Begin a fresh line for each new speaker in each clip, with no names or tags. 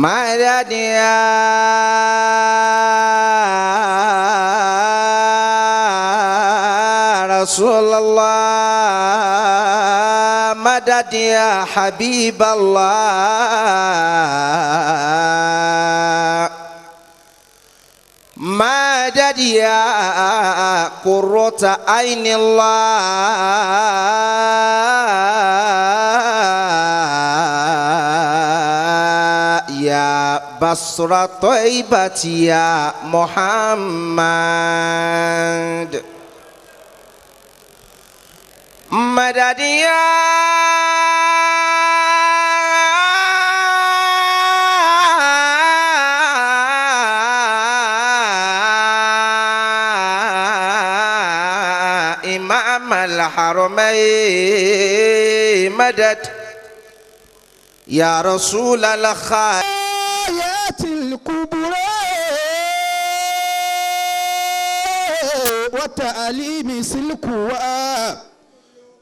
مدد يا رسول الله مدد يا حبيب الله مدد يا قرة عين الله يا بصرة طيبة يا محمد مدد يا إمام الحرمين مدد يا رسول الخير
آيات الكبرى وتعليم سلكها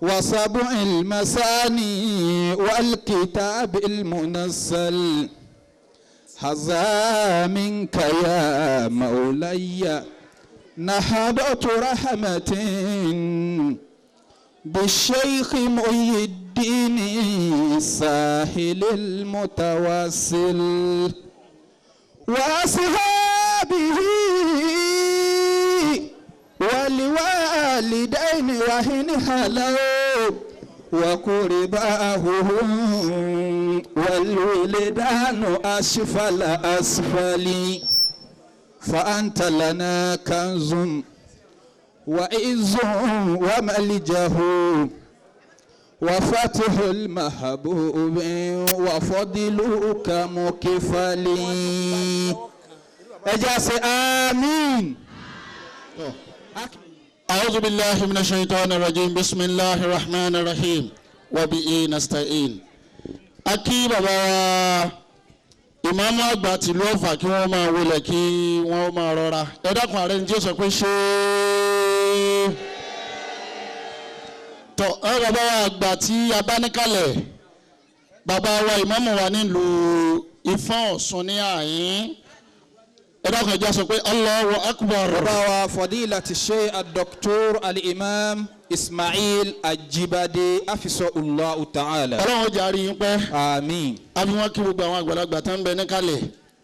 وسبع المثاني والكتاب المنزل هذا منك يا مولاي نهضة رحمة بالشيخ محي الدين الساحل المتوسل وأصحابه والوالدين وهن هلوا وقرباهم والولدان أسفل أسفل فأنت لنا كنز وعز وملجه وفتح المحبوب وفضلك مكفلي أجاس آمين.
أعوذ بالله من الشيطان الرجيم بسم الله الرحمن الرحيم وبه نستعين. أكي بابا ìmáàmù àgbà tìlú Ọ̀fà kí wọ́n máa wọlé kí wọ́n máa rọra ẹ dákun ààrẹ ní tí ó sọ pé ṣé tọ ẹ bàbá wa àgbà tí a bá níkàlẹ̀ bàbá wa ìmáàmù wa nílùú Ifọ̀n Ọ̀ṣun ní àyín ẹ dákun ẹ já sọ pé Allahu Akbar.
bàbá wa fadilati Sheikh Dr. al-Imam Ismail Ajibade afisahullahu ta'ala.
Ọlọ́run jàre yín pẹ́.
àmín.
àbí wọn kí gbogbo àwọn àgbàlagbà tó ń bẹ níkàlẹ̀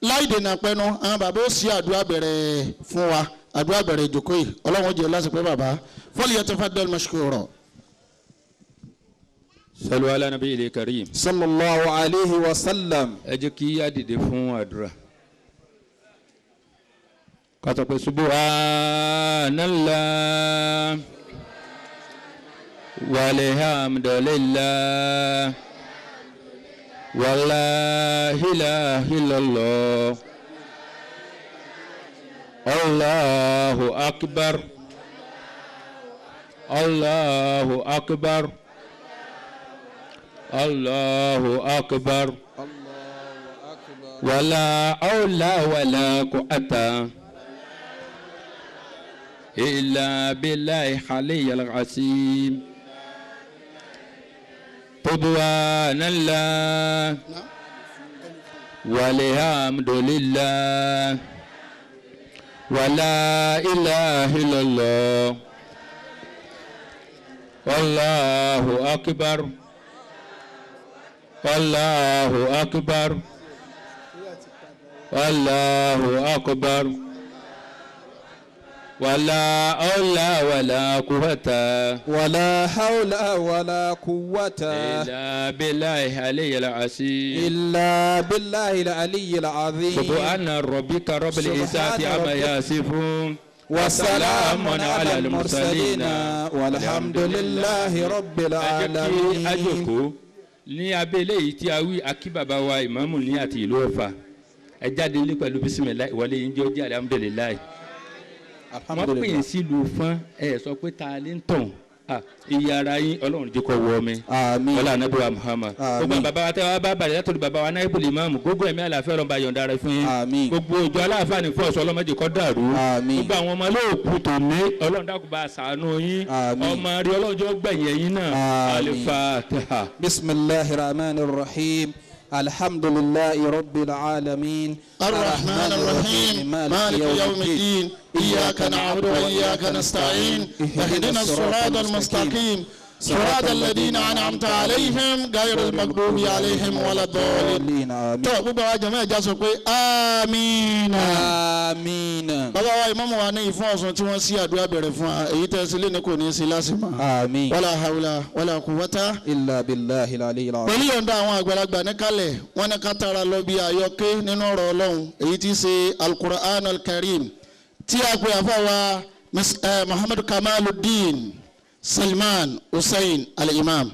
láì dènà pẹ́nu àwọn bàbá ó sì àdúrà bẹ̀rẹ̀ fún wa àdúrà bẹ̀rẹ̀ ìjókòó yìí Ọlọ́run jẹ́ lásìkò bàbá falyatafaddal mashkura.
Sallu ala nabiyil karim.
sallallahu alayhi wa sallam.
ẹ jẹ́ kí á dìde fún àdúrà. ká sọ pé subhanallah walhamdulillah wala ilaha illallah Allahu akbar Allahu akbar Allahu akbar wala hawla wala quwwata illa billahi aliyyil azim. Subhanallah walhamdulillah wala ilaha illallah Allahu akbar Allahu akbar Allahu akbar wala hawla wala quwwata
ولا حول ولا قوة
إلا بالله العلي العظيم
إلا بالله العلي العظيم.
سبحان ربك رب العزة عما يصفون وسلام على المرسلين
والحمد لله رب العالمين.
ajoko ní abẹ́lé yìí tí a wí akí bàbá wa ìmáàmù ní àti ìlú Ọ̀fà ẹ jáde ní pẹ̀lú bísímìlá ìwọlé yín jẹ́ ó jẹ́ alhamdulilayi wọ́n pè é sílùú fún ẹ sọ pé ta ló ń tàn iye ara yín Ọlọ́run jẹ́ kó wọ mi ọlá anabi wa Muhammad gbogbo bàbá wa tẹ́ wá bá bàrẹ̀ látọ̀dọ̀ bàbá wa náà ibùdó ìmáàmù gbogbo ẹ̀mí àlàáfíà Ọlọ́run bá yọ̀ǹda rẹ̀ fún yín gbogbo ìjọ aláàfáà ní fún ọ̀sọ́ ọlọ́mọdé kọ́ dàrú gbogbo àwọn ọmọ olóòkú tó ní Ọlọ́run dákun bá ṣàánú yín ọmọ rí Ọlọ́run jọ gbẹ̀yìn ẹ̀yìn náà Al-Fatiha.
bismillahir rahmanir rahim الحمد لله رب العالمين
الرحمن الرحيم مالك يوم الدين إياك نعبد وإياك نستعين اهدنا الصراط المستقيم صراط الذين أنعمت عليهم غير المغضوب عليهم ولا الضالين tó gbogbo àwọn jàmáà já sọ pé àmín
آمين.
bàbá wa ìmáàmù wa ní ìfún ọ̀sán tí wọ́n sí àdúrà bẹ̀rẹ̀ fún wa èyí tẹ́ sílé ní kò ní í sí lásìmọ̀
آمين.
wala hawla wala quwwata
إلا بالله العلي العظيم.
pẹ̀lú yọ̀ǹda àwọn àgbàlagbà níkàlẹ̀ wọ́n ní ká tara lọ bí àyọké nínú ọ̀rọ̀ ọlọ́run èyí tí í ṣe al-Qur'an al-Karim tí a pè àfọwà Muhammad Kamaluddin Salman Hussein al-Imam.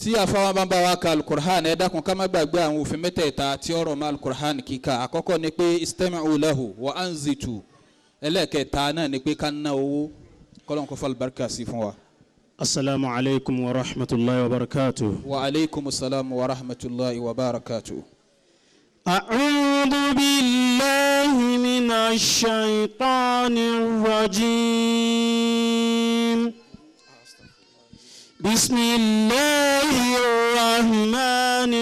tí àfáwọn bá ń bá wa ka alukur'an ẹ dákun ká má gbàgbé àwọn òfin mẹ́tẹ̀ẹ̀ta tí ọ̀rọ̀ mọ́ alukur'an kíkà àkọ́kọ́ ni pé istami'u lahu wa anzitu ẹlẹ́ẹ̀kẹta náà ni pé ká ná owó kọ́lọ́n kó fal barika sí fún wa.
السلام عليكم ورحمة الله وبركاته.
wa aleykum salaam wa rahmatulahi wa barakatu.
أعوذ بالله من الشيطان الرجيم. بسم الله الرحمن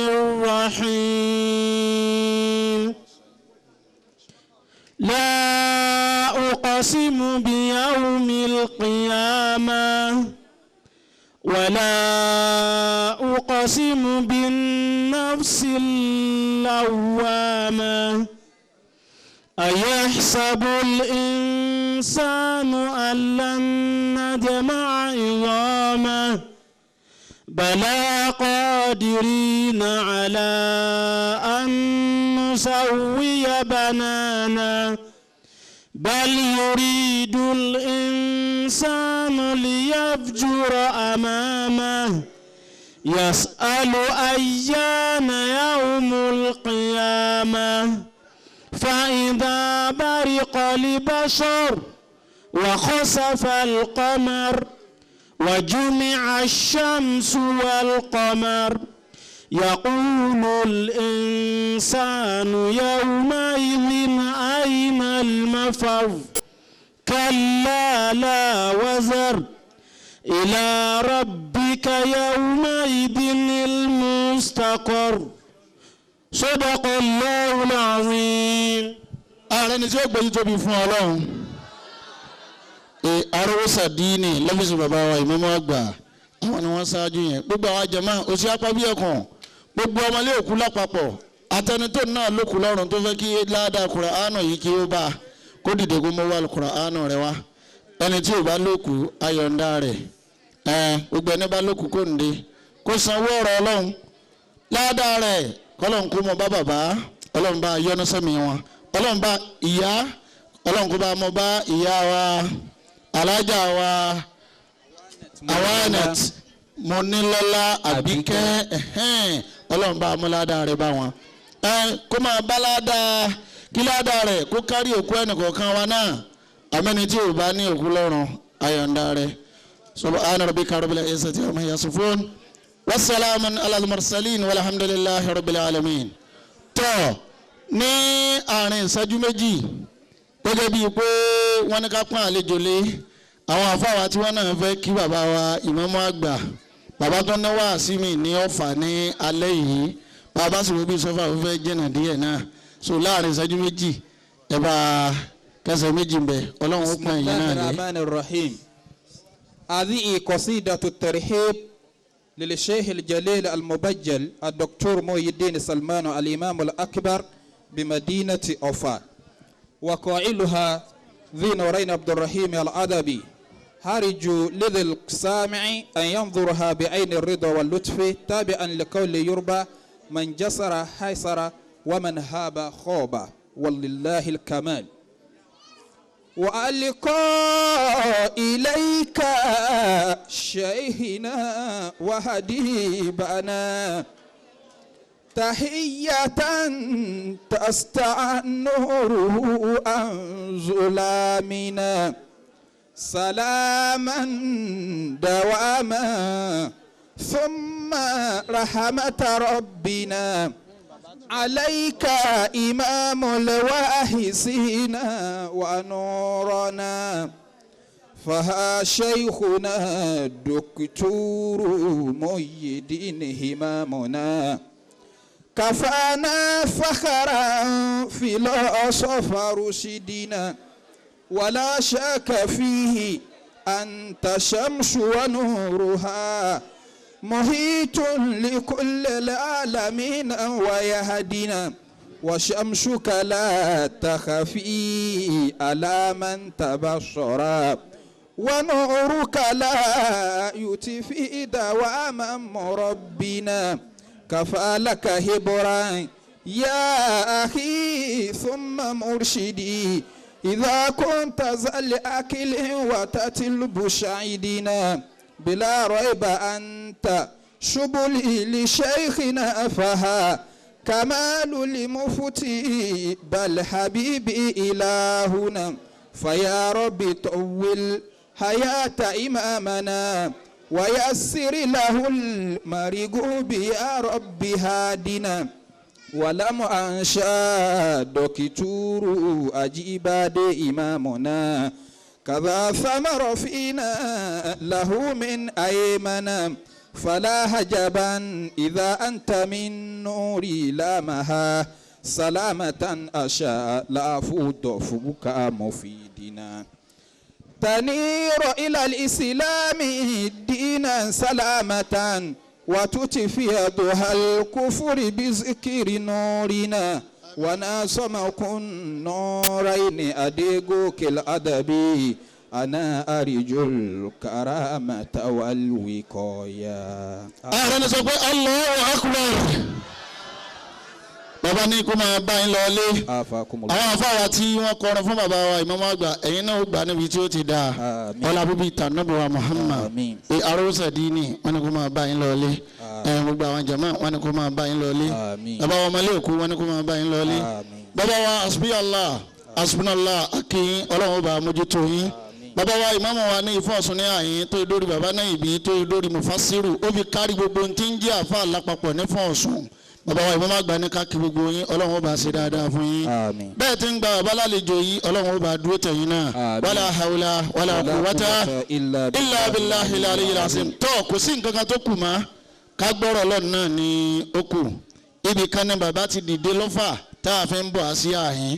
الرحيم. لا أقسم بيوم القيامة ولا أقسم بالنفس اللوامة أيحسب الإنسان أن لن نجمع عظامه بلى قادرين على أن نسوي بنانه بل يريد الإنسان ليفجر أمامه يسأل أيان يوم القيامة فإذا برق البشر وخسف القمر وجمع الشمس والقمر يقول الإنسان يومئذ أين المفر كلا لا وزر إلى ربك يومئذ المستقر صدق الله العظيم.
ààrẹ ni tí ó gbèyí tóbi fún ọlọ́run arọ́wọ́sà díìnì lọ́fíìsì bàbá wa ìmáàmù àgbà àwọn ni wọ́n ṣáájú yẹn gbogbo àwọn jàmáà òsì apábí ẹ̀kàn gbogbo ọmọlé òkú lápapọ̀ àtẹnitó náà lókù lọ́rùn tó fẹ́ kí ládàá Kùránì yìí kí ó bá kó dìde kó mọ́ wà Kùránì rẹ wá ẹni tí ò bá lókù ayọ̀ǹda rẹ̀ gbogbo ẹni bá lókù kó ǹde kó sanwó ọ̀rọ̀ ọlọ́run ládàá rẹ̀ kọ́lọ́n kó mọ bá bàbá ọlọ́run bá yọ́nú sẹ́mi wọn ọlọ́run bá ìyá ọlọ́run kó bá mọ bá ìyá wa alájà wa Awanet Mọ́nílọ́lá Àbíkẹ́ ọlọ́run bá amúládà rẹ̀ bá wọn kó máa bá ládàá kí ládàá rẹ̀ kó kárí òkú ẹnìkọ̀ọ̀kan wa náà àmẹ́ni tí ò bá ní òkú lọ́rùn ayọ̀ǹda rẹ̀ subhana rabbika rabbil izzati amma yasifun wassalamun alal mursalin walhamdulillahi rabbil alamin. tó ní àárín ìṣẹ́jú méjì gẹ́gẹ́ bíi pé wọ́n ní ká pọ́n àlejò lé àwọn àfáwà tí wọ́n náà fẹ́ kí bàbá wa ìmáàmù àgbà bàbá tó ní wáàsí mi ní Ọ̀fà ní alẹ́ yìí bàbá sì wọ́n bí sọ́fà ó fẹ́ jìnnà díẹ̀ náà so láàrin ìṣẹ́jú méjì ẹ bá kẹsẹ̀ méjì ń bẹ ọlọ́run ó pọ́n ẹ̀yìn náà lé.
Bismillahirrahmanirrahim. هذه قصيدة الترحيب للشيخ الجليل المبجل الدكتور محي الدين سلمان الإمام الأكبر بمدينة أوفا وقائلها ذي نورين عبد الرحيم الأدبي هارج لذي السامع أن ينظرها بعين الرضا واللطف تابعا لقول يربى من جسر حيسر ومن هاب خوب ولله الكمال وألقى إليك شيخنا وحبيبنا تحية تستع نوره عن ظلامنا سلاما دواما ثم رحمة ربنا عليك إمام الواهسين ونورنا فها شيخنا الدكتور محي الدين همامنا كفانا فخرا فيلسوف رشدنا ولا شك فيه أنت شمس ونورها محيط لكل العالمين ويهدنا وشمسك لا تخفي على من تبصر ونورك لا يطفئ دواما مربنا كفى لك هبرا يا أخي ثم مرشدي إذا كنت ذا أكل وتتلب شعيدنا بلا ريب أنت شبلي لشيخنا فها كمال لمفتي بل حبيبي إلهنا فيا رب طول حياة إمامنا ويسر له المرغوب يا رب هادنا ولم أنشا دكتور أجيب دي إمامنا كذا ثمر فينا له من أيمنا فلا هجبا إذا أنت من نوري لامها سلامة أشاء لا فوت فوق مفيدنا تنير إلى الإسلام دينا سلامة وتطفئ ضحى الكفر بذكر نورنا وناصمكم نورين أديقوك الأدب أنا أرجو الكرامة والوقاية.
أهلا وسهلا الله أكبر. Bàbá ní kó máa bá yín lọlé. Àwọn afáwa tí wọ́n kọrin fún bàbá wa ìmáàmù àgbà ẹ̀yin náà ó gbà níbi tí ó ti dáa. Ọlá bíbí ìtànàbí wa Muhammad. Arúgbó dínì wọ́n ní kó máa bá yín lọlé. Gbogbo àwọn jàmá wọ́n ní kó máa bá yín lọlé. Bàbá wa ọmọlé òkú wọ́n ní kó máa bá yín lọlé. Bàbá wa asbiyallah asbunallah akínyín ọlọ́run ó bá mójútó yín. Bàbá wa ìmáàmù wa ní ìfọ̀sùn ní àyín tó dórí bàbá náà ìbí tó dórí mufasiru ó fi kárí gbogbo ohun tí ń jẹ́ àfa lápapọ̀ ní fọ̀sùn. Bàbá wa ìmáàmù àgbà ní ká kí gbogbo yín ọlọ́run ó bá ṣe dáadáa fún yín. Bẹ́ẹ̀ tí ń gba bàbá lálejò yìí ọlọ́run ó bá dúró tẹ̀yìn náà. Wala hawla wala quwwata illa billahi al-aliyyil azim. Tó kò sí nǹkan kan tó kù mọ́ ká gbọ́rọ̀ lọ́nà náà ni ó kù. Ibì kan ní bàbá ti dìde lọ́fà tá a fi ń bọ̀ sí àhín.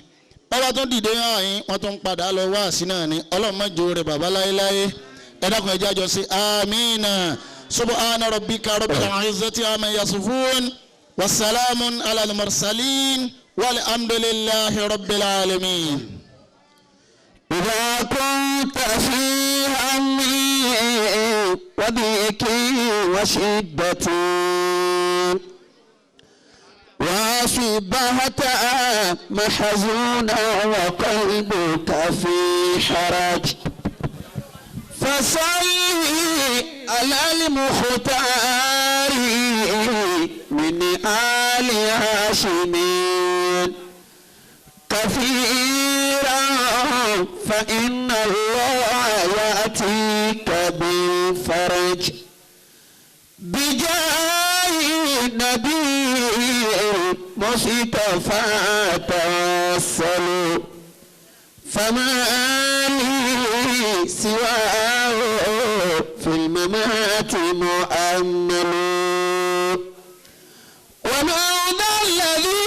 Bàbá tó dìde àhín wọ́n tó ń padà lọ wá sí náà ni ọlọ́run má jẹ́ rẹ̀ bàbá láéláé. Ẹ dákun ẹ jẹ́ àjọ sí amina subhana rabbika rabbil izzati amma yasifun. والسلام على المرسلين والحمد لله رب العالمين.
إذا كنت في همي وضيقي وشدتي وأصبحت محزونا وقلبك في حرج فصل على المختار من آل هاشم كثيرا فإن الله يأتيك بالفرج بجاه النبي مصطفى توسل فما لي سواه في الممات مؤمل وماذا الذي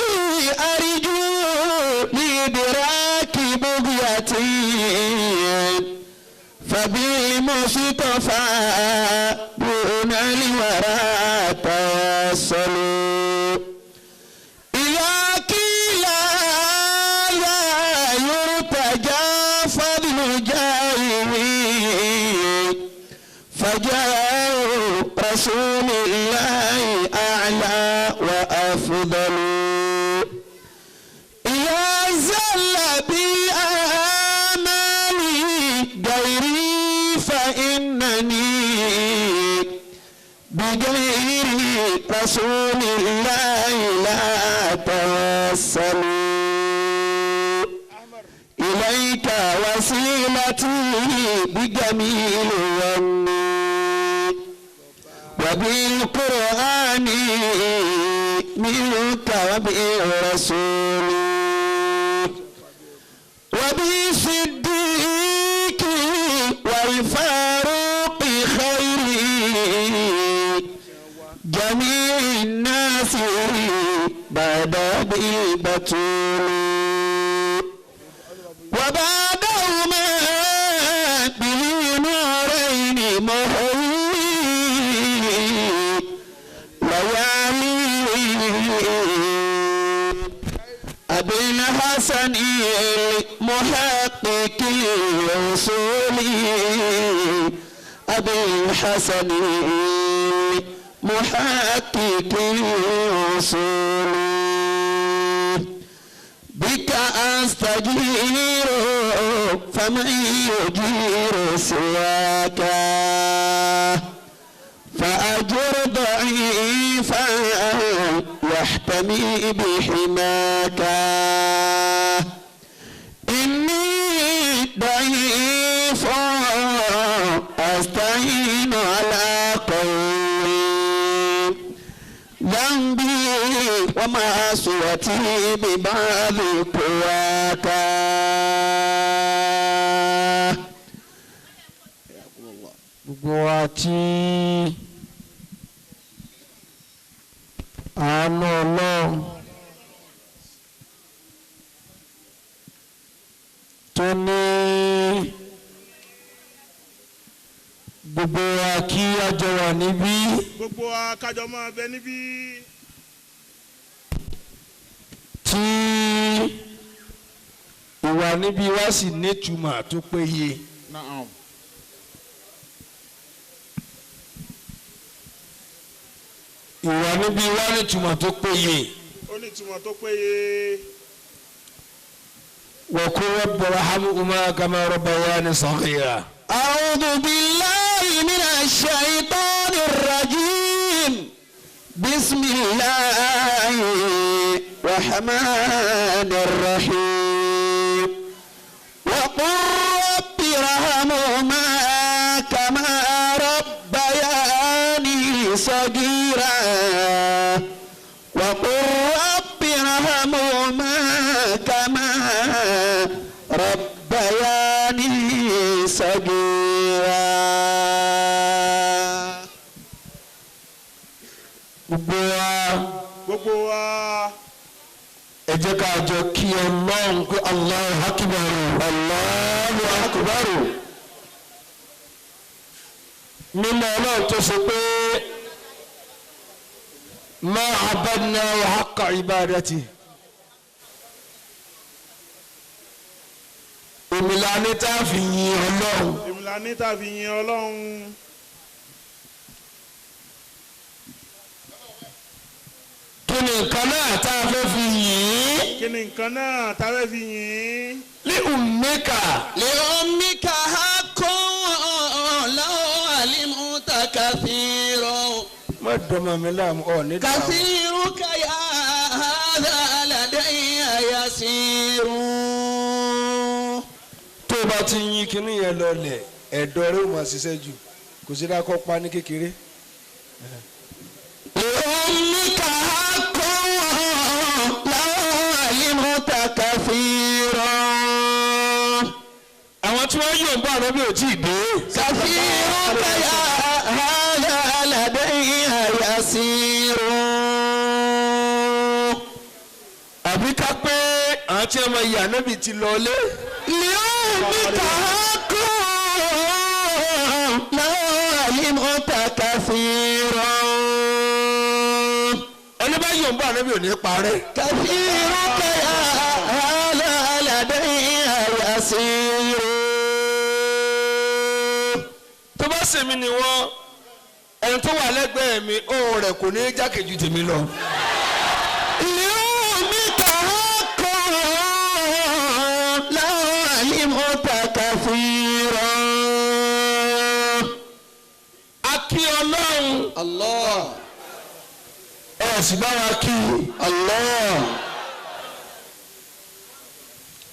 أرجو لإدراك بغيتي فبالمصطفى دون الورى توسل إذا قيل لا يرتجى فضل جاهه فجاء رسول الله أعلى وأفضل يا زل بالآمال غيري فإنني بغير رسول الله لا توسل إليك وسيلتي بجميل وني وبالقرآن منك وبالرسول وبالصديق والفاروق خير جميع الناس الأصول أبي الحسن محقق الأصول بك أستجير فمن يجير سواك فأجر ضعيفا يحتمي بحماك إني ضعيف أستعين على قوي ذنبي ومعصيتي ببعض قواك
gbogbo wa tí àánú Ọlọ́run tó ní gbogbo wa kí a jọ wà níbí.
gbogbo wa kájọ máa bẹ níbí.
tí ìwà níbí wa sì nítumọ̀ tó péye. ìwà níbí wa nítumọ̀ tó péye.
ó ní ìtumọ̀ tó péye.
wa qul rabbi irhamhuma kama rabbayani saghira.
أعوذ بالله من الشيطان الرجيم بسم الله الرحمن الرحيم وقل رب ارحمهما كما ربياني صغيرا وقل رب ارحمهما كما ربياني صغيرا.
gbogbo wa.
ẹ jẹ́ ká jọ kí Ọlọ́run pé Allahu Akbar Allahu Akbar. mímọ́ Ọlọ́run tó ṣe pé ma abadna haqqa ibadati. ìmìlànà tá a fi yin Ọlọ́run.
ìmìlànà tá a fi yin Ọlọ́run.
kí ni nǹkan náà tá a fẹ́ fi yìn?
kí ni nǹkan náà tá a fẹ́ fi yìn?
li ummika.
li ummika haqqun law alimta kathiran.
má dọ́mọ mi láàmú ọ̀ ní dáhùn.
kathiruka ya hadha ladayya yasirun.
tó o bá ti yín kinní yẹn lọlẹ̀ ẹ̀dọ̀ rẹ̀ ó máa ṣiṣẹ́ jù kò sí dákọ́ pa ní kékeré.
لأمك حق لو علمت كثيرا.
àwọn tí wọ́n yóò ń bá àná bí ò tí ì dé.
كثيرك يا هذا لدي يسير.
àbí ká pé àwọn tí wọ́n yà nábì ti lọlé.
لأمك حق لو علمت كثيرا.
ẹni bá yóò ń bá àná bí ò ní parẹ́.
كثيرك يا هذا لدي يسير.
tó bá sèmi ni wọ́n ẹni tó wà lẹ́gbẹ̀ẹ́ mi ohùn rẹ̀ kò ní í jákèjú tèmi lọ.
ليومك حق لو علمت كثيرا.
a kí Ọlọ́run.
الله
ẹ sì bá wa kí.
الله.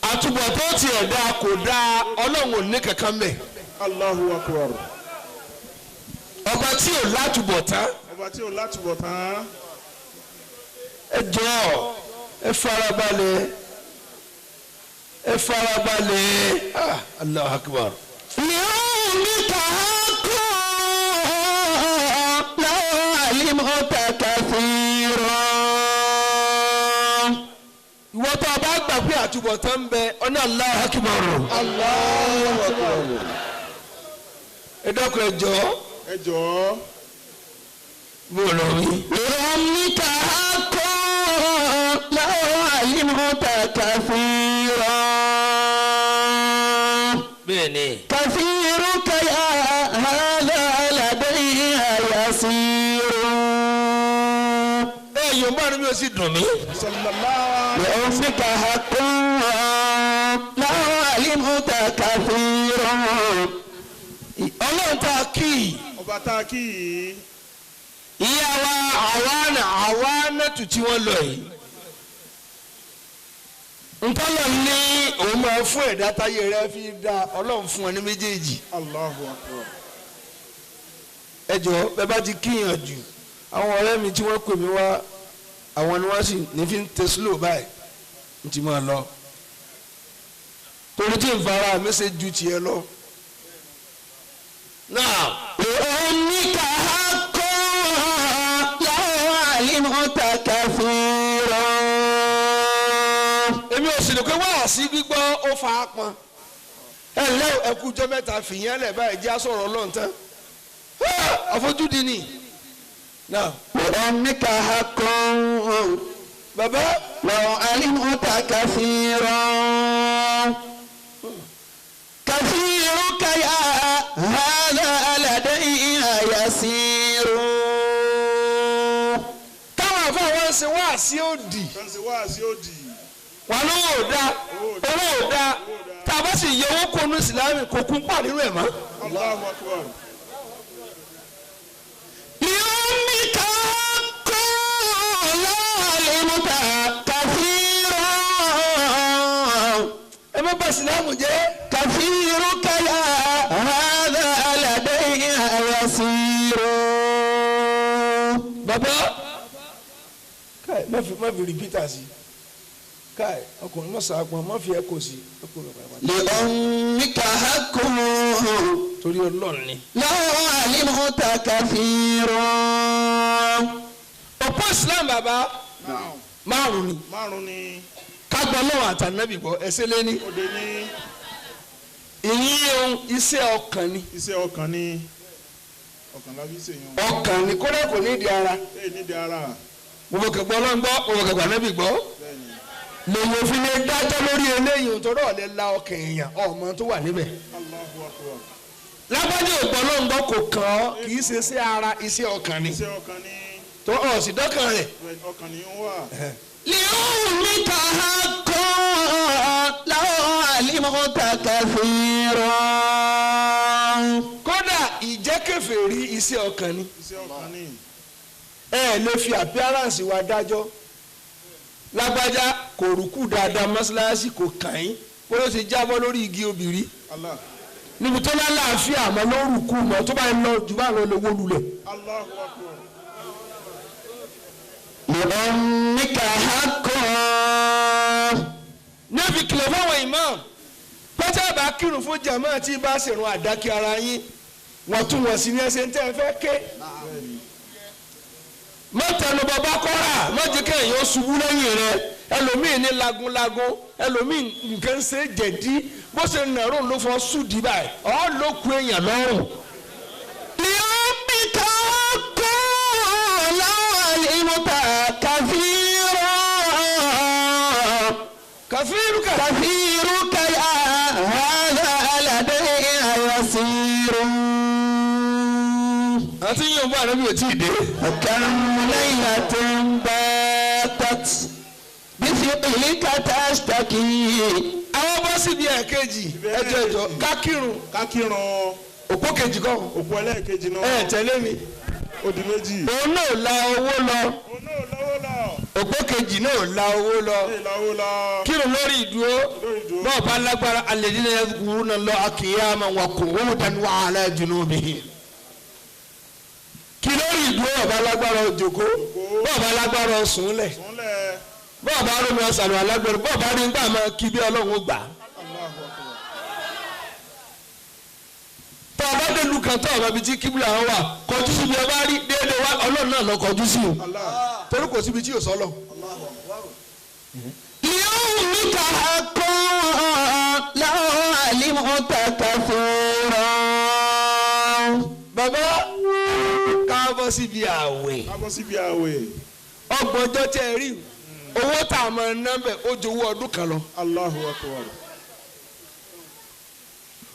àtúbọ̀ tó tiẹ̀ dáa kò dáa Ọlọ́run ò ní kankan mẹ́.
Allahu Akbar.
ọba tí ò látúbọ̀ tán.
ọba tí ò látúbọ̀ tán.
ẹ jọ̀ọ́ ẹ farabalẹ̀ ẹ farabalẹ̀ Allahu Akbar.
ليومك حق لو علمت كثيرا.
ìwọ tó o bá gbà pé àtúbọ̀tán ń bẹ ọ̀nà Allahu Akbar.
الله أكبر.
ẹ dákun ẹ jọ̀ọ́
ẹ jọ̀ọ́.
bó lọ wí.
لأمك حق لو علمت كثيرا.
bẹ́ẹ̀ni.
كثيرك يا هذا لدي يسير
Yorùbá ni mi ò sì dùn mí.
لأمك حق لو علمت كثيرا
Ọlọ́run tá a kì í.
ọba tá a kì í.
Ìyá wa àwánàtù tí wọ́n lọ yìí. Ntọ́lọ̀ ní òun máa fún ẹ̀dá táyé rẹ fi dá Ọlọ́run fún ọ ní méjèèjì.
Allahu akbar.
Ẹ jọ̀ọ́ bẹ́ẹ̀ bá ti kíyàn jù àwọn ọ̀rẹ́ mi tí wọ́n pè mí wá àwọn ni wọ́n sì ní fi ń tẹ slow báyìí n ti máa lọ. Torí tí n fara mi ṣe ju tiẹ̀ lọ. Náà.
لأمك حق لو علمت كثيرا
Èmi ò sì lè pé wáàsí gbígbọ́ ó fa apọn. Ẹ ǹlẹ́ ẹkújọ́ mẹ́ta fìyẹn lẹ̀ báyìí jẹ́ àsọ̀rọ̀ ọlọ́ntán. Àfojúdi ni. Náà.
لأمك حق
Bàbá.
لو علمت كثيرا كثيرك يا هذا لدي يسير
Táwọn àfọ àwọn ṣe wáàsí òdì.
kan ṣe wá sí òdì.
Wọn ló wò dá owó ò dá tá a bá sì yẹ owó kó nu ìsìlámù kò kún pà nínú ẹ̀ mọ́.
Allahu akbar.
لأمك حق لو علمت كثيرا
Ẹ má bà ìsìlámù jẹ́.
كثيرك يا هذا لدي يسير
Bàbá. Káì má fi rìpítà sí. Káì ọkùnrin má sàápọn má fi ẹ̀kọ́ sí.
لأمك حق
Torí Ọlọ́run ni.
لو علمت كثيرا
Òpó ìsìlámù bàbá márùn ni.
márùn ni.
Kágbọ́ lọ́wọ́ àtànábì gbọ́ ẹsẹ̀ lẹ́ni.
òde ní
Ìyín iṣẹ́ ọkàn ni.
iṣẹ́ ọkàn ni. ọkàn la fi ṣèyàn.
Ọkàn ni kódà kò ní ìdí ara.
ẹ nídìí ara.
Gbogbo kẹgbọ́ Ọlọ́run gbọ́ gbogbo kẹgbọ́ ànábì gbọ́.
bẹ́ẹ̀ni.
Lèyìn òfin lè dájọ́ lórí eléyìí òtọ́rọ̀ lè la ọkàn èèyàn ọmọ tó wà níbẹ̀.
Allahu akbar.
Lágbájá ògbọ́ Ọlọ́run gbọ́ kò kàn ọ́ kì í ṣe iṣẹ́ ara iṣẹ́ ọkàn ni.
iṣẹ́ ọkàn ni.
Tó ọ̀ sì dọ́kàn rẹ̀.
ọkàn ni ń wà.
لأمك حق لو علمت كثيرا
Kódà ìjẹ́kẹ̀fẹ̀rí iṣẹ́ ọkàn ni.
iṣẹ́ ọkàn ni.
Ẹ lè fi appearance wa dájọ́. Lágbájá kò rúkú dáadáa mọ́ṣáláṣí kò kàn yín bó ló ti jábọ́ lórí igi obìnrin.
Allah.
Níbi tó lálàáfíà àmọ́ ló rúkú mọ́ tó bá ń lọ jù bá ń lọ wó lulẹ̀.
Allahu akbar.
لأمك حق
Ní fi kìlọ̀ fáwọn imam pátá bá kírun fún jàmáà tí bá ṣèrun àdákí ara yín wọ́n tún wọ́n sí ní ẹsẹ̀ ń tẹ́ ẹ fẹ́ ké. Mọ́tẹ̀nu bàbá kọ́ra mọ́jẹ́ kẹ́yìn ó ṣubú lẹ́yìn rẹ̀ ẹlòmíì ní lagunlagun ẹlòmíì nǹkan ṣe jẹ̀dí bó ṣe nàró ló fọ́ sùdí báyìí ọ́ ló kú èèyàn lọ́rùn.
لأمك حق لو علمت كثيرا
Kàfíìrúkà.
كثيرك يا هذا لدي يسير
Àti yíyan bá àrẹ́bí ò tí ì dé.
وكم ليلة باتت بثقلك تشتكي
Àwọn bọ́ síbi ẹ̀kejì ẹjọ́ kákírun
kákírun.
òpó kejì kọ́
òpó ẹlẹ́ẹ̀kejì náà.
ẹ̀ tẹ̀lé mi.
ó di méjì.
Òun náà la owó lọ
òun náà lọ́wọ́ lọ.
òpó kejì náà la owó lọ.
ẹ lọ́wọ́ lọ.
Kírun lórí ìdúró
lórí ìdúró.
bọ́ọ̀ bá lágbára alladhina yadhkuruna Allaha qiyaman wa qu'udan wa ala junubihim. Kí lórí ìdúró bọ́ọ̀ bá lágbára òjòkó bọ́ọ̀ bá lágbára ọ̀sùnlẹ̀
súnlẹ̀.
bọ́ọ̀ bá rómi ọ̀sàlù alágbèrè bọ́ọ̀ bá rí nígbà máa kí bí Ọlọ́run ó gbà.
Allahu akbar.
Tọ́ ọ bá dé lu kan tọ́ ọ bá bi tí kíbla wọn wà kọjú síbi ẹ bá rí déédéé wá Ọlọ́run náà lọ kọjú sí o
Allah.
torí kò síbi tí yóò sọ lọ.
ليومك حق لو علمت كثيرا
Bàbá káàbọ̀ síbi àwẹ̀
kábọ̀ síbi àwẹ̀.
ọgbọ̀njọ́ tẹ́ ẹ rí owó tá a máa ná bẹ̀ ó ju owó ọdún kan lọ.
Allahu akbar.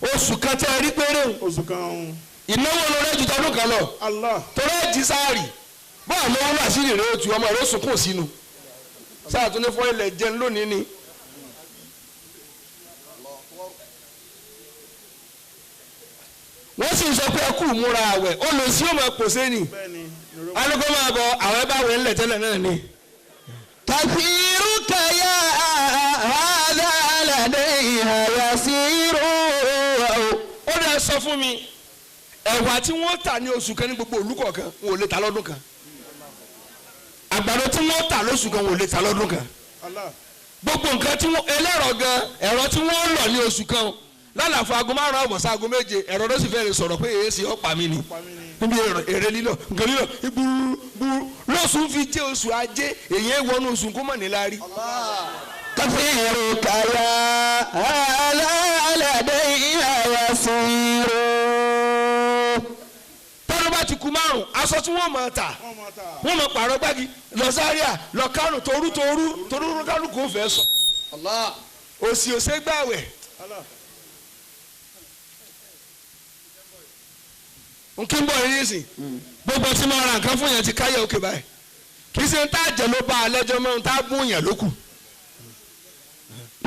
oṣù kan tẹ́ ẹ rí péré
oṣù kan.
ìnáwó lórí ẹ̀jú tọdún kan lọ
Allah.
torí ẹ̀jí sáárì báà lọ́wọ́ náà sí ìrìn òtù ọmọ rẹ̀ ó sunkún sínú sáà tún ní fọ́ ilẹ̀ jẹun lónìí ni. wọ́n sì sọ pé ẹkú múra àwẹ̀ ó lọ sí ọmọ pòṣẹ́ ni
bẹ́ẹ̀ni.
alùpùpù máa bọ àwọn ẹbá wẹ̀ ńlẹ̀ tẹ́lẹ̀ náà ni.
كثيرك يا هذا لديها يسير.
ó dẹ̀ sọ fún mi ẹ̀wà tí wọ́n tà ní oṣù kan ní gbogbo ìlú kọ̀ọ̀kan wọn ò lè ta lọ́dún kan àgbàdo tí wọ́n tà lóṣù kan wọn ò lè ta lọ́dún kan
Allah.
gbogbo nǹkan tí wọ́n ẹlẹ́rọ gan ẹ̀rọ tí wọ́n lọ ní oṣù kan lálàfo aago márùn-ún àbọ̀ sí aago méje ẹ̀rọ ló sì fẹ́ẹ́ sọ̀rọ̀ pé èyí sì ọ̀pá mi ni níbi èrè lílọ nǹkan lílọ gbúrú lóṣù fi jẹ́ oṣù ajé èyí wọnú oṣù kó mọ̀ níláárí.
كثيرك يا هذا لديها يسير.
tọ́lú bá ti ku márùn-ún aṣọ tí wọ́n máa tà
wọ́n máa ta.
wọ́n máa pààrọ̀ gbági lọ Zaria lọ Kánò torú kálukú ó fẹ́ sọ. òsì òsè gbàwẹ̀
Allah.
nkí ń bọ̀ yín nísìn gbogbo tí mo ra nǹkan fún yẹn ti káyọ̀ òkè báyìí kì í ṣe ń tá àjẹ́ ló bá a lẹ́jọ́ mọ́ ń tá a bún yẹn ló kù.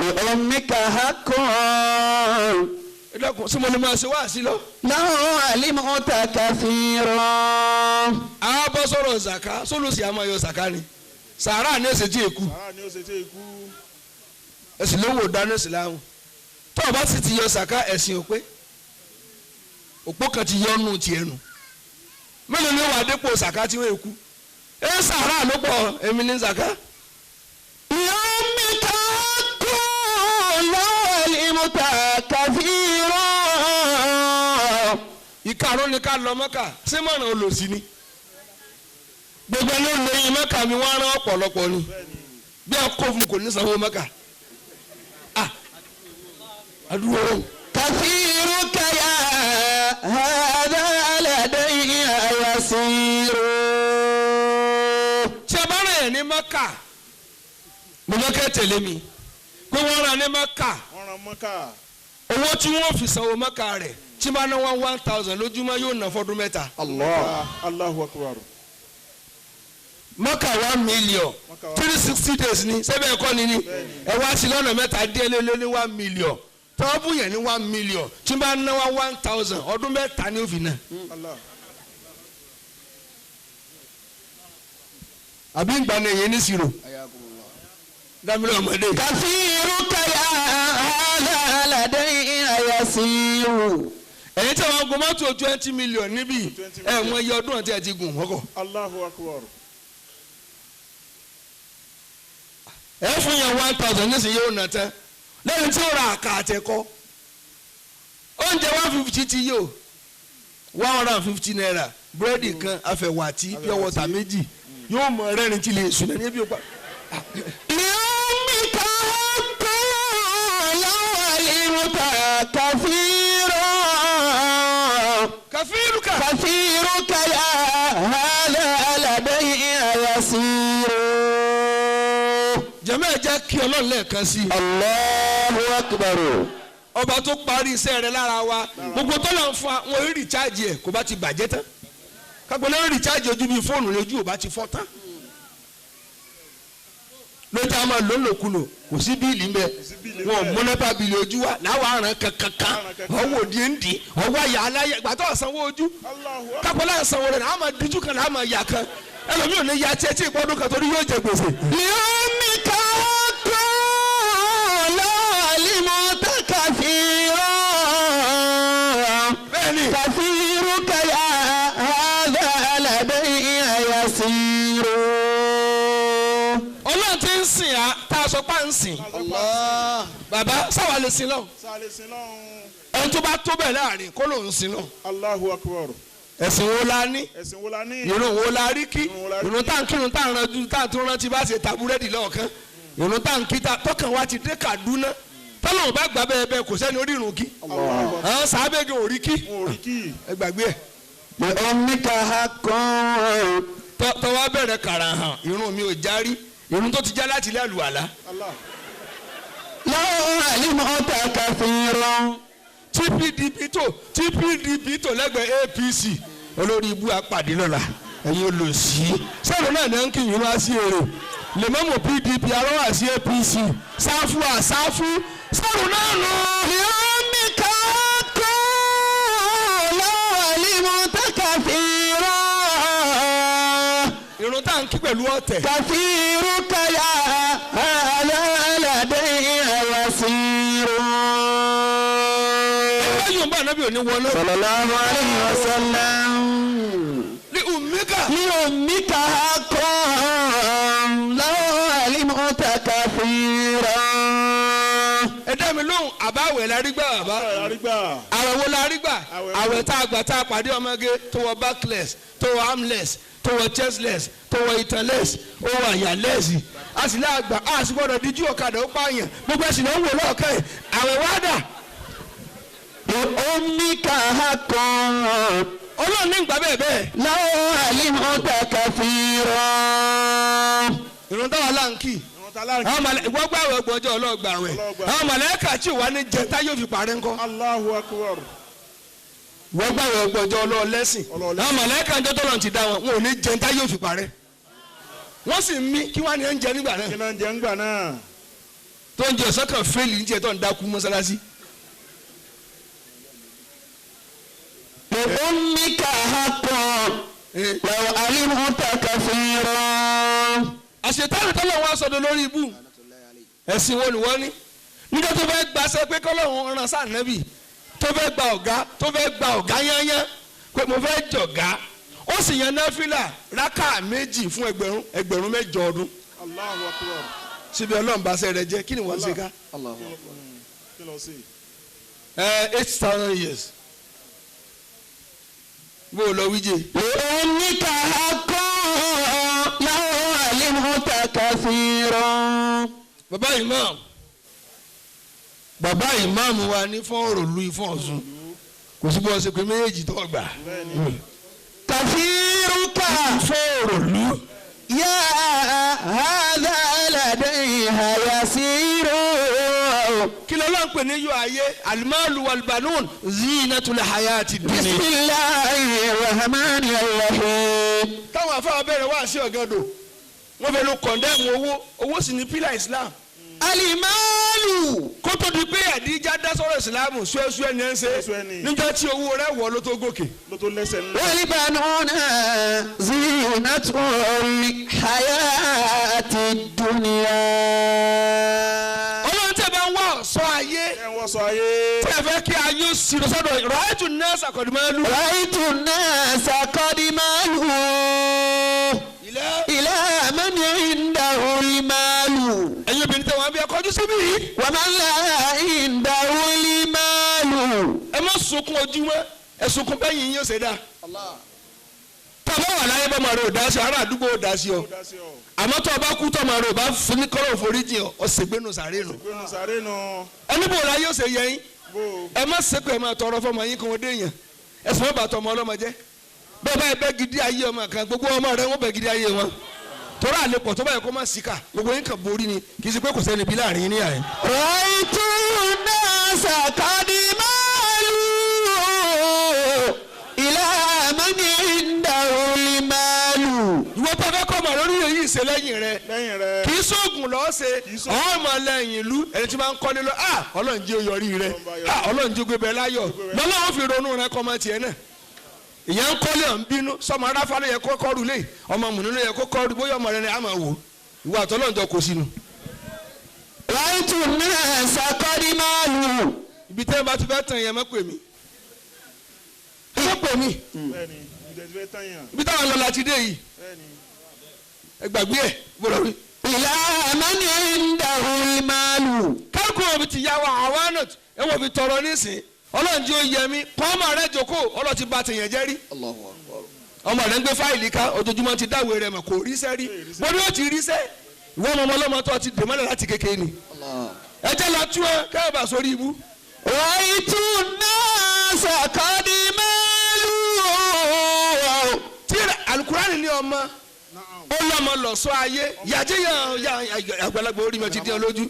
لأمك حق
ẹlẹ́kùn sí mo lè máa ṣe wá sí lọ.
لو علمت كثيرا.
àwọn bọ́ sọ̀rọ̀ zaka sólùsì àmọ́ yọ zaka ni sàárà ní ẹsẹ̀ tí èkú
Sàrà ni ó ṣe tí ikú.
ẹ̀sìn ló wò dáná sí láwọn tó o bá sì ti yọ zaka ẹ̀sìn ò pé òpó kan ti yọ nù tiẹ̀ nù mélòó ni wàá dépò zaka tí wọ́n èkú ẹ̀ sàárà ló pọ̀ èmi ní zaka.
لأمك حق لو علمت كثيرا.
ìkarùn ni ká lọ mọ́kà símọ̀nà olòṣì ni gbogbo ẹni olóyin mọ́kà mi wọ́n rán ọ̀pọ̀lọpọ̀ ni bí ẹ kó fún kò ní sanwó mọ́kà àdúró.
كثيرك يا هذا لديها يسير.
tí a bá rìn yẹn ní mọ́kà mo fẹ́ kẹ́ tẹ̀lé mi pé wọ́n rán ní mọ́kà
Wọ́n ran Mọ́kà.
owó tí wọ́n fi sanwó mọ́kà rẹ̀ tí bá ná 1,000 lójúmọ́ yóò ná fọ́dún mẹ́ta.
Allahu akbar.
mọ́kà 1 million 360 days ni sẹ́bẹ̀ ẹ̀kọ́ ni ẹ wá sí lọ́nà mẹ́ta díẹ̀ lé ní 1 million tọ́ọ̀bù yẹn ní 1 million tí bá ná 1,000 ọdún mẹ́ta ni ó fi ná.
Allah.
àbí ń gba ní èyí ní sírò dámílẹ̀ ọmọdé.
كثيرك يا هذا لديها يسير.
ẹ̀yin tí wọ́n gun mọ́tò 20 million níbí ẹ̀ wọ́n iye ọdún àti ẹ̀ ti gùn wọ́kọ̀.
Allahu akbar.
ẹ̀ fún yẹn 1,000 nísìnyí yóò nà tán lẹ́yìn tí ó ra àkà àtẹ̀kọ́ oúnjẹ 150 ti yóò 150 naira búrẹ́dì kan àfẹ̀wàtí pure water méjì yóò mọ rẹ́rìn tí lè sùn ní ẹbí ọgbà.
لأمك حق لو علمت كثيرا.
kàfíìrùkà.
كثيرك يا هذا لديها يسير.
jẹ́mẹ́ ẹ jẹ́ kí ọlọ́run lẹ́ẹ̀kan sí i.
الله أكبر.
ọba tó parí iṣẹ́ rẹ̀ lára wa gbogbo tó lọ́n fún wa wọn rí rìcháàjì ẹ̀ kó bá ti bàjẹ́ tán kápẹ́ lórí rìcháàjì ojú bíi fóònù lójú ò bá ti fọ́ tán lójú àwọn máa lólòkulò kò sí bíìlì ń bẹ wọn ò mú nípa bíìlì ojú wa láwọn àrùn kankan ọwọ́ òdi ń dì ọwọ́ àyà aláyẹ gbàtọ́ ọ̀sánwó ojú kápẹ́ láì sanwó rẹ̀ náà máa díjú kan náà máa yà kan ẹlòmíì ò ní ya tiẹ̀ tí ìpọ́dún kan torí yóò jẹ gbèsè.
لأمك حق لو علمت كثيرا.
bẹ́ẹ̀ni
كثيرك يا هذا لديها يسير.
ọlọ́run ti ń sìn á tá a sọ pá ń sìn bàbá sáwà lè sin lọ
Sàlẹ̀ sí lọ́hùn.
ẹni tó bá tó bẹ̀ láàrin kó lòun sin lọ
Allahu akbar.
ẹ̀sìn wo la ní
Ẹ̀sìn wo la ní?
ìrun wo la rí kí
Ìrun wo la rí
ìrun tá à ń kírun tá à ń ranjú tá à ń tún rántí bá ṣe ta búrẹ́dì lọ́ọ̀kan ìrun tá à ń kí ta tọkàn wa ti dé Kaduna tọ́lọ́run bá gbà bẹ́ẹ̀ bẹ́ẹ̀ kò sẹ́ni orí ìrun kí
Allahu akbar.
àwọn sàábẹ́gẹ́ ò rí kí
Wọn ò rí kí.
ẹ gbàgbé ẹ̀
لأمك حق
tọ́wọ́ bẹ̀rẹ̀ kàrà hàn ìrun mi ò járí ìrun tó ti já láti ilé àlùwàlá
Allah.
لو علمت كثيرا.
tí PDP tó lẹ́gbẹ̀ẹ́ APC olórí ibú apàdé lọ́la ẹ̀yin olùsí sẹ́nu náà ní ń kí yín wá sí èrè lèmọ́mọ́ PDP arọ́wà sí APC sáfù àsáfù sẹ́nu náà nù.
لأمك حق لو علمت كثيرا
irun tá à ń kí pẹ̀lú ọ̀tẹ̀.
كثيرك يا هذا لدي يسير
ẹgbẹ́ yóò bá anábì òní wọlé.
صلى الله عليه وسلم
ní umika.
لأمك حق لو علمت كثيرا
ẹ dá mi lóhùn àbáwẹ̀ la rí gbà bàbá. àwẹ̀ wo la rí gbà. àwẹ̀ tá a gbà tá a pàdé ọmọge tó wọ backless tó wọ armless tó wọ chestless tó wọ itanless ó wọ àyàless a sì lè gbà a sì gbọ́dọ̀ díjú ọ̀kadà ó pààyàn gbogbo ẹ̀sìn náà ń wò lọ́ọ̀kẹ́ ẹ̀ àwẹ̀ wá dà.
لأمك حق
ọlọ́run ní ìgbà bẹ́ẹ̀ bẹ́ẹ̀.
لو علمت كثيرا
ìrun táwọn láǹkì àwọn mọ̀lẹ́ ìwọ gbà wẹ̀ gbọ́jọ́ ọlọ́gbà wẹ̀ àwọn mọ̀lẹ́kà tí wà ní jẹta yóò fi parí ńkọ́.
Allahu Akbar.
ìwọ gbà wẹ̀ gbọ́jọ́ ọlọ́ọ̀lẹ́sìn àwọn mọ̀lẹ́kà ń jọ́tọ̀ lọ́n ti dá wọn wọn ò ní jẹta yóò fi parí. wọ́n sì mí kí wọ́n á ní ẹ̀ ń jẹ nígbà náà.
kí náà ń jẹ ńgbà náà.
tó ń jẹ ọ̀sán kan fẹ́ẹ̀lì ń jẹ tó ń dákú mọ́sálásí.
لأمك حق لو علمت كثيرا
àṣetánù tọ́lọ̀ wọn sọ̀dọ̀ lórí ibú ẹ̀sìn wo ni wọ́n ní níjọ́ tó fẹ́ gbaṣẹ́ pé kọ́lọ́hún rán sànẹ́bì tó fẹ́ gba ọ̀gá yányán pé mo fẹ́ jọ̀gá ó sì yan náfìlà rákà méjì fún ẹgbẹ̀rún mẹ́jọ ọdún.
Allahu Akbar.
síbi ọlọ́run bá ṣe rẹ jẹ́ kí ni wọ́n ṣe ká.
kí ló ṣe.
8,000 years bó o lọ wíjẹ.
لأمك حق لو علمت كثيرا
bàbá ìmáàmù wa ní fọ́ọ̀rọ̀ lu ìfọ̀ ọ̀sùn kò sí bọ́ ṣe pé méjèèjì tó gbà.
كثيرك
fọ́ọ̀rọ̀ lu.
يا هذا لديها يسير
kí ló ló ń pè ní yọ ayé alimalu walbanun zinatul hayati dunya.
بسم الله الرحمن الرحيم
táwọn afáwọn bẹ̀rẹ̀ wá sí ọ̀gádò wọ́n fẹ́ lo kọ̀ndẹ́mù owó sì ní pílà islam.
المال
kó tó di pé àdíjà dá sọ̀rọ̀ ìsìlámù ṣúẹ́ṣúẹ́ ni ẹ ń ṣe níjọ́ tí owó rẹ̀ wọ̀ ló tó gòkè.
ló tó lẹ́sẹ̀ ńlá.
والبنون زينة الحياة الدنيا
ọlọ́run tẹ̀ bá ń wọ̀ sọ ayé
ẹ wọ́n sọ ayé.
tẹ̀ fẹ́ kí ayé ó sì lọ sọ́dọ̀ ràìtù nẹ́ẹ̀sì àkọ́dùmọ́lù.
رأيت الناس قد مالوا إلى من عنده المال
ẹ̀yin obìnrin tẹ̀ wọ́n bí ẹ kọjú síbí yìí.
ومن لا عنده المال
ẹ má sunkún ojúmọ́ ẹ sunkún bẹ́yìn yín ó ṣe dá. tọ́ba wà láyé bọ́mọ rẹ ò dá sí ọ ará àdúgbò ò dá sí ọ àmọ́ tó o bá kú tọ́mọ rẹ ò bá fún ní kọ́lọ́ òforíjì ọ ọ̀sẹ̀gbẹ́nu sàré nù.
gbẹ̀rù sáré nù.
ẹni bò láyé ó ṣe yẹ yín
bó.
ẹ má sẹ́kù ẹ má tọrọ fọmọ yín kan ó dé yẹn ẹ sì má bàtọ̀ ọmọ ọlọ́mọ jẹ́ bẹ́ẹ̀ báyìí bẹ́ẹ̀ gidi ayé ọmọ kan gbogbo ọmọ rẹ wọ́n bẹ́ẹ̀ gidi ayé wọn tọ́ra àlepọ̀ tó báyìí kó má síkà gbogbo yín kan borí ni kì í ṣe pé kò sẹ́ni bí láàrin yín ní àyè.
رأيت الناس قد مالوا إلى من عنده المال
ìwọ tó fẹ́ kọ́ ọmọ lórí èyí ìṣe lẹ́yìn rẹ
lẹ́yìn rẹ̀.
kì í sóògùn lọ́ọ́ ṣe ọmọ lẹ́yìn ìlú ẹni tí máa ń kọ́lé lọ ọlọ́run jẹ́ oyọrí rẹ ọlọ́run jẹ́ gbẹbẹ láyọ̀ lọ́lọ́run fi ronú rẹ kọ́ ọmọ tiẹ̀ náà ìyẹn ń kọ́lé ọ̀ ń bínú sọmọ aráfà ló yẹ kó kọ́rù lé ọmọ mùnú ló yẹ kó kọ́rù bóyá ọmọ rẹ ni a máa wò ìwọ àtọ́lọ́njọ kò sínú.
رأيت الناس قد مالوا
ibi tẹ́ ẹ bá ti fẹ́ tàn yẹn má pè mí ẹ má pè mí
bẹ́ẹ̀ni ìdẹ̀tí fẹ́ tán yàn.
ibi táwọn lọ láti dé yìí
bẹ́ẹ̀ni.
ẹ gbàgbé ẹ gbọ́dọ̀ wí.
إلى من عنده المال
kálukú wọn fi ti yá wa àwa náà ẹ wọ́n fi tọrọ nísìn ọlọ́run jí ó yẹ mí kọ́ ọmọ rẹ jókòó ọlọ́run ti ba tèèyàn jẹ́ rí ọmọ rẹ ń gbé fáìlì ká ojoojúmọ́ ti dáwé rẹ mọ̀ kò ríṣẹ́ rí wọ́n ní ó ti ríṣẹ́ ìwọ ọmọ ọlọ́mọ tó ti dè mọ́lẹ̀ láti kékeré ni ẹ jẹ́ lọ tú ẹ kẹ́rẹ́ bá sórí ibú.
رأيت الناس قد مالوا
tí alukurani ní ọmọ ó lọ́mọ lọ sọ ayé yàjẹ́ yà àgbàlagbà orí mi ti dín ọ lójú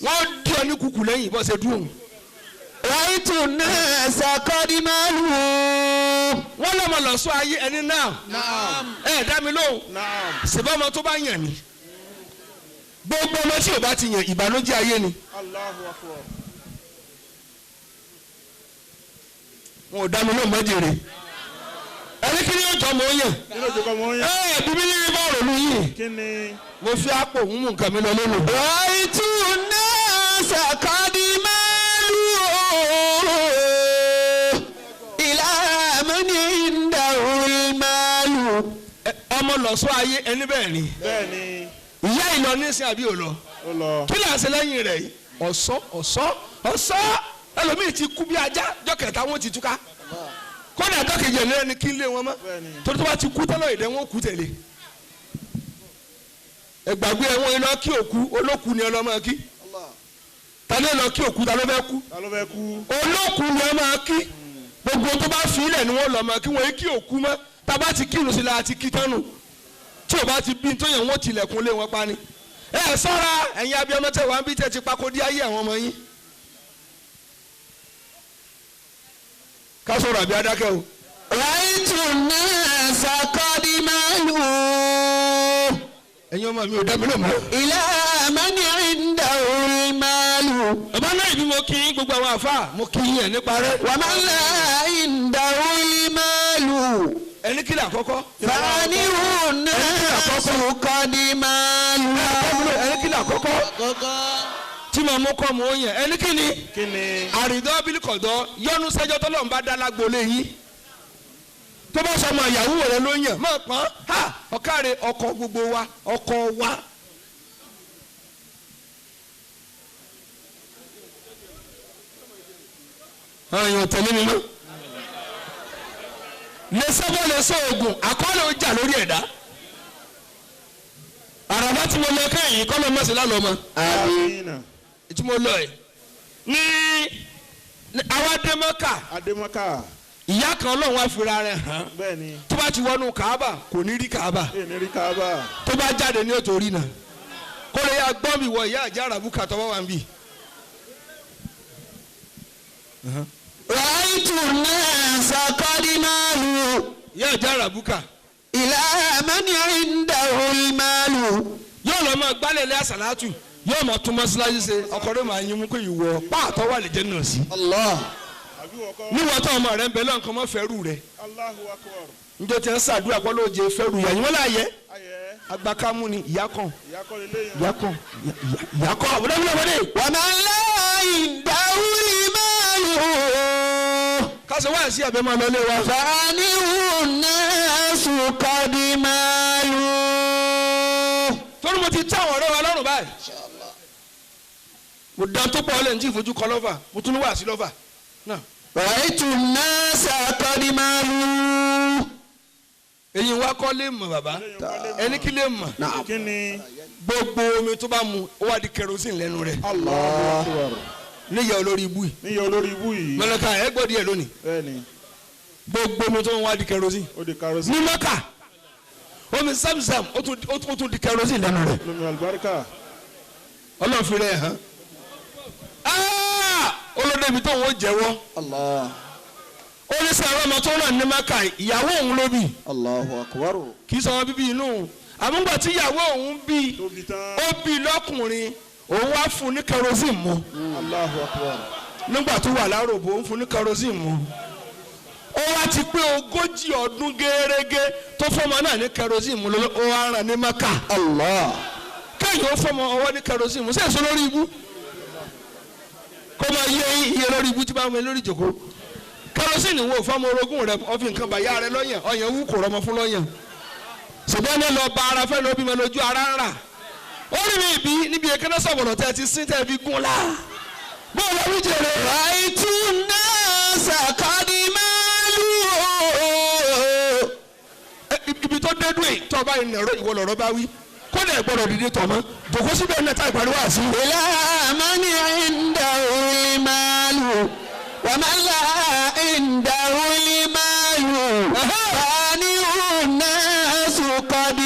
wọ́n dín ọ ní kùkù lẹ́yìn bọ́ ṣe dúró.
رأيت الناس قد مالوا.
wọ́n lọ́mọ lọ́sọ ayé ẹni náà. ẹ dá mi lóhùn. ṣèbá ọmọ tó bá yàn ni. gbogbo ọmọ tí ò bá ti yàn ìbànújẹ́ ayé ni.
Allahu Akbar.
wọn ò dá mi lóhùn mọ́jèrè. ẹni kí ni yóò jọ mọ́ yàn.
kí ló jẹ́ kọ́ mọ́ yẹn.
bíbélì ní bá òròlù yìí.
kí ni.
mo fi àpò òun mú nǹkan mi lọ lónìí.
رأيت الناس قد مالوا إلى من عنده المال.
ọmọ lọ́sọ ayé ẹni bẹ́ẹ̀ ni.
bẹ́ẹ̀ ni.
ìyá ìlọ nísìn àbí òlọ.
ó lọ.
kí là ń ṣe lẹ́yìn rẹ̀ yìí. ọ̀sọ́ ẹlòmíì ti kú bí ajá jọ́kẹ̀ta wọn ti túká. kọ́ni àjọkejì ẹ̀ lẹ́ni kí n lé wọn mọ́. torí tó bá ti kú tọ́lọ̀ ìdẹ́ wọn kú tẹ̀lé. ẹgbàgbé ẹ̀wọ̀n iná kí òkú olókù ni ọlọ́mọ kí. ta ló lọ kí òkú ta ló fẹ́ kú.
ta ló fẹ́ kú.
olókù ni ọmọ kí. gbogbo tó bá fi ilẹ̀ ni wọ́n lọ mọ kí wọ́n kí òkú mọ́ tá a bá ti kírun sí la àti kí tánu tí o bá ti bí tó yẹn wọ́n tilẹ̀kùn lé wọn pa ni. ẹ sọ́ra ẹ̀yin abiyamọ tẹ wà ń bí tẹ ti pako dí ayé àwọn ọmọ yín. ká sọ̀rọ̀ àbí adákẹ́ o.
رأيت الناس قد مالوا
ẹ̀yin ọmọ mi ò dá mi lọ mọ́.
إلى من عنده المال.
bàbá náà ìbí mo kí yín gbogbo àwọn àfa mo kí yín ẹ̀ nípa rẹ̀.
ومن لا عنده المال
ẹni kí lè àkọ́kọ́.
فعنه الناس قد مالوا.
ẹni kí lè àkọ́kọ́. tí mo mú kọ́ mo yàn ẹni kí ni.
kí ni.
àrídọ́ bílíkọ̀dọ́ yọnu sẹ́jọ́ tọ́lọ́ ń bá dá lágbolé yín. tó bá sọmọ ìyàwó rẹ ló yàn máa pọ́n ha ọ̀kàrẹ̀ ọkọ gbogbo wa ọkọ wa. àyàn tẹ̀lé mi mọ́. lè sábà lè sọ oògùn àkọọ́lẹ̀ ó jà lórí ẹ̀dá. àràbá tí mo lọ kẹ́yìn kọ́ ló mọ̀sí lálọ́ mọ́.
amina.
tí mo lọ ẹ̀ ní àwa Adémọ́kà.
Adémọ́kà.
ìyá kan Ọlọ́run wá fira rẹ̀ hàn.
bẹ́ẹ̀ ni.
tó bá ti wọnú Kaaba kò ní rí Kaaba.
èmi rí Kaaba.
tó bá jáde ní òtò rí náà kó lè yá gbọ́n mi wọ ìyá àjẹ́ àràbùkà tọ́wọ́ wa ń bì.
رأيت الناس قد مالوا
ìyá àjẹ́ àràbùkà
إلى من عنده المال.
yóò lọ máa gbálẹ̀ lé àsàlátù yóò máa tún mọ́sálásí ṣe ọkọ̀ rẹ̀ máa yín mú kó ìwọ pààtọ́ wà lè jẹ́ náà sí.
الله.
àbí wọ́kọ́.
níwọ̀n tó ọmọ rẹ̀ ń bẹ lọ́nkàn mọ́ fẹ́rù rẹ̀
Allahu Akbar.
njẹ́ tí ń ṣàdúrà kọ́ ló jẹ fẹ́rù yà yín wọ́n láàyè
ayẹ.
agbákámú ni ìyá kan
ìyá kọ́ lélẹ́ yẹn.
ìyá kan ìyá kan àbúrò mi lọ́wọ́ dé.
ومن لا عنده المال
kásán wáyà sí àbẹ́ máa lọ lé wa.
فعنه الناس قد مالوا.
torí mo ti tẹ́ àwọn ọ̀rẹ́ wa lọ́rùn báyìí. mo dán tó pọ̀ ọ́ lẹ́yìn tí ìfojú kọ lọ́fà mo tún ní wàásí lọ́fà náà.
رأيت الناس قد مالوا.
èyí wá kọ́ lè mọ̀ bàbá ẹni kí lè mọ̀
kí ni.
gbogbo omi tó bá mu ó wá di kerosene lẹ́nu rẹ̀
Allahu Akbar.
níyà olórí ibú yìí
níyà olórí ibú yìí.
mọ̀lẹ́ka ẹ̀ gbọ́ díẹ̀ lónìí
bẹ́ẹ̀ ni.
gbogbo omi tó ń wá di kerosene
ó di karosí.
ní mọ́kà omi Zamzam ó tún di kerosene lẹ́nu rẹ̀
lomi alibarika.
ọlọ́run fi rẹ̀ hàn olóde ibi tó ń wọ́n jẹ́wọ́
الله.
oníṣẹ́ àwọn ọmọ tó náà ní mọ́kà ìyàwó òun ló bí
الله أكبر.
kì í sọ wọn bíbí inú àmúgbà tí ìyàwó òun bí
tóbi tán.
ó bí lọ́kùnrin òun wá fún ní kerosene mu
Allahu Akbar.
nígbà tó wà láròbó ń fún ní kerosene mu ó wá ti pé 40 ọdún gẹ́rẹ́gẹ́ tó fọmọ náà ní kerosene mu ó wá rán ní maka
الله.
kéèyàn ó fọmọ ọwọ́ ní kerosene mu sẹ́yìn sọ lórí ibú kó máa yé iye lórí ibú tí bá wọn lórí ìjòkó kerosene wo fọmọ orogún rẹ ọfi nǹkan bàyá rẹ lọ́yàn ọyàn wú kò rọmọ fún lọ́yàn ṣùgbọ́n ní lọ bá ara fẹ́ lóbi mọ lójú ara ń rà ó rí mi ìbí níbi èkéná sọ̀bọ̀nà tẹ́ ti sín tẹ́ fi gún la bọ́ọ̀ lọ wí jèrè.
رأيت الناس قد مالوا.
ibi tó dédú yìí tó bá yìí nẹ̀rọ ìwọ lọ̀rọ̀ bá wí kó lè gbọ́dọ̀ dìde tọ̀ mọ́ jòkó síbẹ̀ ní ẹ̀ta ìparí wá sí.
إلى من عنده المال ومن لا عنده المال فعنه الناس قد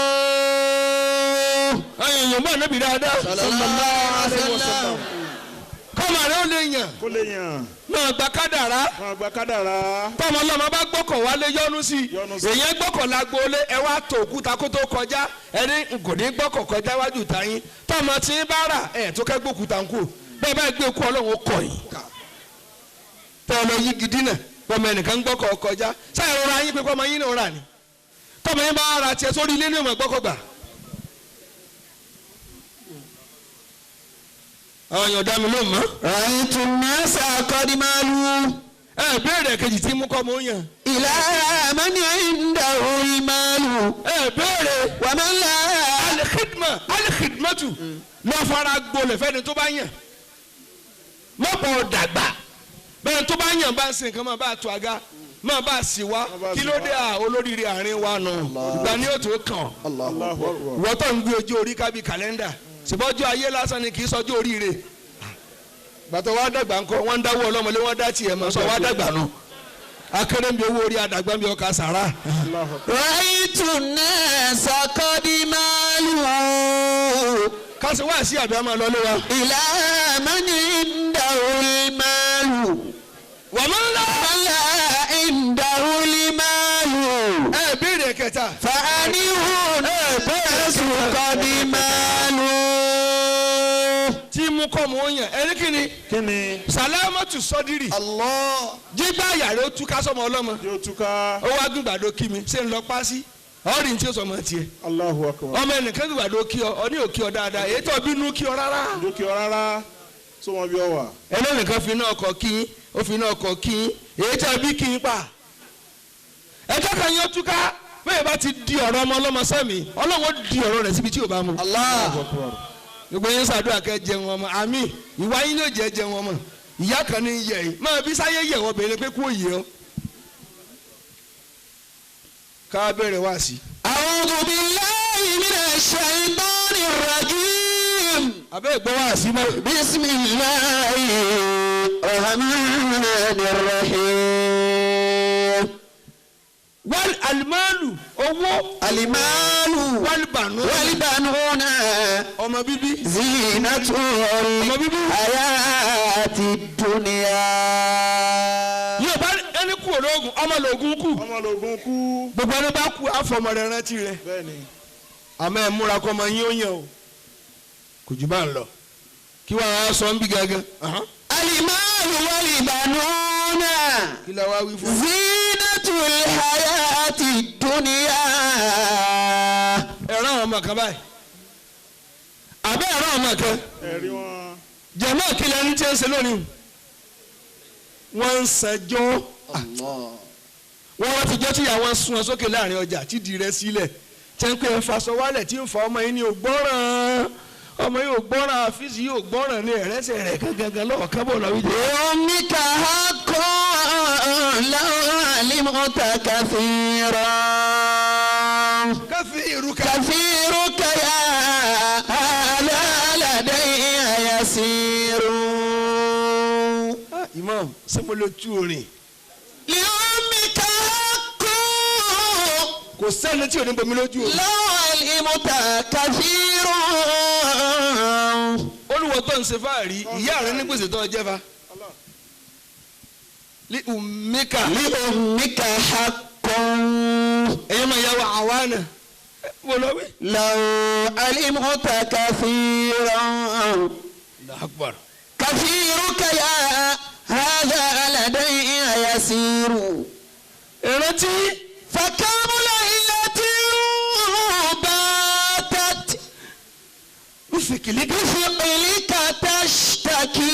مالوا.
ẹ̀yin èèyàn bá nàbì dáadáa.
صلى الله عليه وسلم.
kọ́mọ rẹ ó ó lè yàn
kó lè yàn.
máa gba kádàrá
máa gba kádàrá.
tọmọ ọlọ́mọ bá gbọ́kọ̀ wálé yọ́nú sí
Yọ́nú sí.
èyàn gbọ́kọ̀ lágbóolé ẹ wá tó òkúta kó tó kọjá ẹni kò ní gbọ́kọ̀ kọjá wájú tayín tọmọ tí ń bá rà ẹ tó kẹ́ gbókúta ń kú bẹ́ẹ̀ bá gbé kú ọlọ́run kọ̀ yìí tọ́ ọ lọ yí gidi náà pọmọ ẹnìkan gbọ́kọ̀ kọjá sáyẹn rọra yín pé pọmọ yín náà rà ní tọmọ yín bá ra tiẹ̀ sórí ilé ní ìmọ̀ gbọ́kọ̀ gbà. àwọn èèyàn dá mi ló mọ́.
رأيت الناس قد مالوا
ẹ béèrè kejì tí mú kọ́ mọ́ yàn.
إلى من عنده المال
ẹ béèrè
ومن لا
alikidmatu lọ fara gbolẹ̀ fẹ́ni tó bá yàn mọ̀pọ̀ dàgbà bẹ́ẹ̀ tó bá yàn bá ń sin nǹkan máa bá tó àga máa bá sì wá kí ló dé olóríire àárín wa nù ìgbà ni ó tó kàn
Allahu Akbar.
ìwọ tó ń gbé ojú orí kábí kàlẹ́ndà ṣùgbọ́njú ayé lásán ni kì í sọjú oríire gbàtọ̀ wá dàgbà ńkọ́ wọ́n ń dáwọ́ ọlọ́mọlé wọ́n dá tiẹ̀ mọ́ sọ wá dàgbà nù akéré ń bí owó orí àdàgbà ń bí ọkà sàrà.
Allahu Akbar.
رأيت الناس قد مالوا
kásì wá sí àbí àmọ́ lọ́lé wa.
إلى من عنده المال
wà máa ń lọ.
ومن لا عنده المال
ẹ béèrè kẹta.
فأنيه الناس قد مالوا
tí mú kọ́ mọ́ yàn ẹni kí ni.
kí ni.
sàlámàtù sọdírì.
الله
jígbà yàrá ó túká sọmọ ọlọ́mọ.
yóò túká.
ó wá gbìgbàdo kí mi ṣé ń lọ pásí ọ̀rìn tí ó sọmọ tiẹ̀.
Allahu Akbar.
ọmọ ẹnìkan gbìgbàdo kí ọ ní òkí ọ dáadáa èyí tó bínú kí ọ rárá.
dúkìá rárá tó wọn bí ọ wà.
ẹlẹ́nìkan fi iná ọkọ̀ kí yín ó fi iná ọkọ̀ kí yín èyí tó bí kí yín pa. ẹjọ́ kan yẹn túká bẹ́ẹ̀ bá ti di ọ̀rọ̀ ọmọ ọlọ́mọ sẹ́mi ọlọ́wọ́ di ọ̀rọ̀ rẹ̀ síbi tí ò bá mu.
الله
gbogbo yẹn ṣàdúrà kẹ́ jẹun ọmọ àmì ìwà yín yóò jẹ́ jẹun ọmọ ìyá kan ní yẹ yìí máa bí sáyé yẹ wọ́n bẹ̀rẹ̀ pé kó yẹ ọ́. ká bẹ̀rẹ̀ wá sí.
أعوذ بالله من الشيطان الرجيم
abẹ́ ìgbọ́ wá sí mọ́.
بسم الله الرحمن الرحيم
wal alimalu owó
المال
wal banu
والبنون
ọmọ bíbí
زينة الحياة الدنيا
yóò bá ẹni kú ológun ọmọ lògùn kù
ọmọ lògùn kú.
gbogbo ẹni bá kú àfọmọ rẹ rántí rẹ
bẹ́ẹ̀ni.
àmọ́ ẹ múra kọ́ ọmọ yín ó yàn o kò jù bá ń lọ kí wọ́n á sọ ń bí gángan.
المال والبنون
kí la wá wí fún.
زينة الحياة الدنيا
ẹ̀rọ àwọn ọmọ kan báyìí àbẹ́ ẹ̀rọ ọmọ kan
ẹ̀rí wọn.
jẹ̀mọ́ kílẹ̀ ní tí ń ṣe lónìí wọ́n ń ṣẹjọ́ wọ́n ti jọ́ tí àwọn sun ọ sókè láàrin ọjà tí di rẹ sílẹ̀ tí ń pè é faṣọ wálẹ̀ tí ń fa ọmọ yìí ní ògbọ́ràn ọmọ yìí ògbọ́ràn àfíìsì yìí ògbọ́ràn ní ẹ̀rẹ́sẹ̀ rẹ̀ gangan lọ́wọ́ kábọ̀ lọ́wọ́ ìdè.
أمك حق لو علمت كثيرا
كثيرك
كثيرك يا هذا لدي يسير
imam sẹ́mo tú orin
لأمك حق
kò sẹ́ni tí ò ní bomi lójú orin.
لو علمت كثيرا
olùwọ́ tó ń ṣe fáàrí ìyá rẹ ní gbèsè tó ọ jẹ́ fa. li umika
لأمك حق
ẹ̀yin máa yà wá àwa náà wọ́n lọ wí.
لو علمت كثيرا
akbar.
كثيرك يا هذا لدي يسير
ìrántí
فكم ليلة باتت
ìsìkìlì
بثقلك تشتكي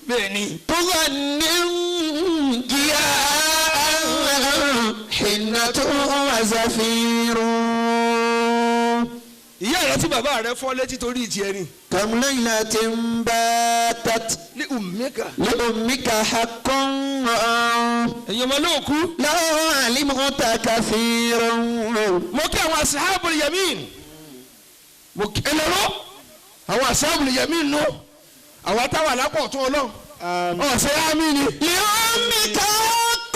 bẹ́ẹ̀ ni.
تغني جياء حنة وزفير
ìyá rẹ tí bàbá rẹ fọ́ létí torí tiẹ̀ ni.
كم ليلة باتت
li umika.
لأمك حق
ẹ̀yin ọmọ náà kú.
لو علمت كثيرا
mo kí àwọn asahabul yamin mo kí ẹlẹ́rọ àwọn asahabul yamin nù àwọn táwọn alápọ̀ tó ọlọ́run ọ̀sẹ̀ àmì ni.
لأمك حق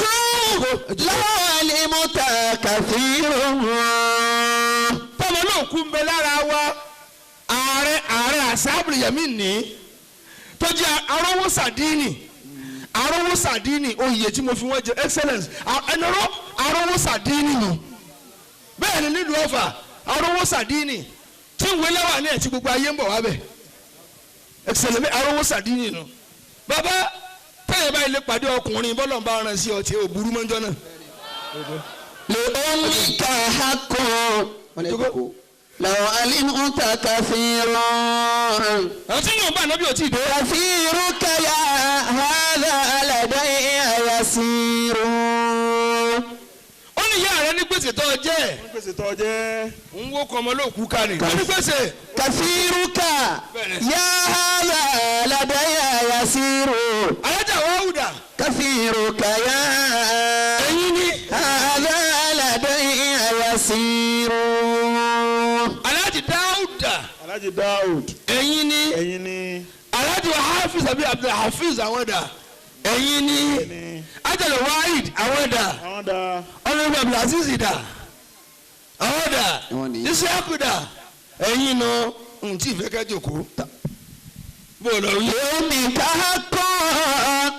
لو علمت كثيرا
tọ́mọ náà kú ń bẹ lára wa ààrẹ asahabul yamin ní tó jẹ́ arówó sàdínì oyè tí mo fi wọ́n jẹ excellence ẹnìrọ́ arówó sàdínì nù bẹ́ẹ̀ ni nílùú Ọ̀fà arówó sàdínì tí ń wọlé wà ní ẹ̀ tí gbogbo ayé ń bọ̀ wá bẹ̀ excellence arówó sàdínì nù bàbá tẹ́yẹ̀ báyìí lè pàdé ọkùnrin bọ́lọ̀ ń bá ọ̀ràn sí ọtí òbúrú mọ́jọ́ náà.
لأمك حق لو علمت كثيرا
àwọn tí yóò bá ànábì ò tí ì dé.
كثيرك يا هذا لدي يسير.
ó ní ìyá rẹ ní gbèsè tó jẹ́.
wọ́n gbèsè tó jẹ́.
ń wó kọ́ ọmọ lóòkú ká ní. ó ní gbèsè.
كثيرك يا هذا لدي يسير.
alájà wàhùdà.
كثيرك يا
ẹ̀yin ni.
هذا لدي يسير.
alájì dáúdà.
Alhaji Daud.
ẹ̀yin ni.
ẹ̀yin ni.
alájì hafiz àbí abdulhafiz àwọn dà. ẹ̀yin ni. ajala wahid àwọn dà.
àwọn da.
ọlọ́run abdulaziz dà. àwọn dà. isiaku dà. ẹ̀yin nù ń tí ìfẹ́ ká jòkó. bó o lọ rí.
لأمك حق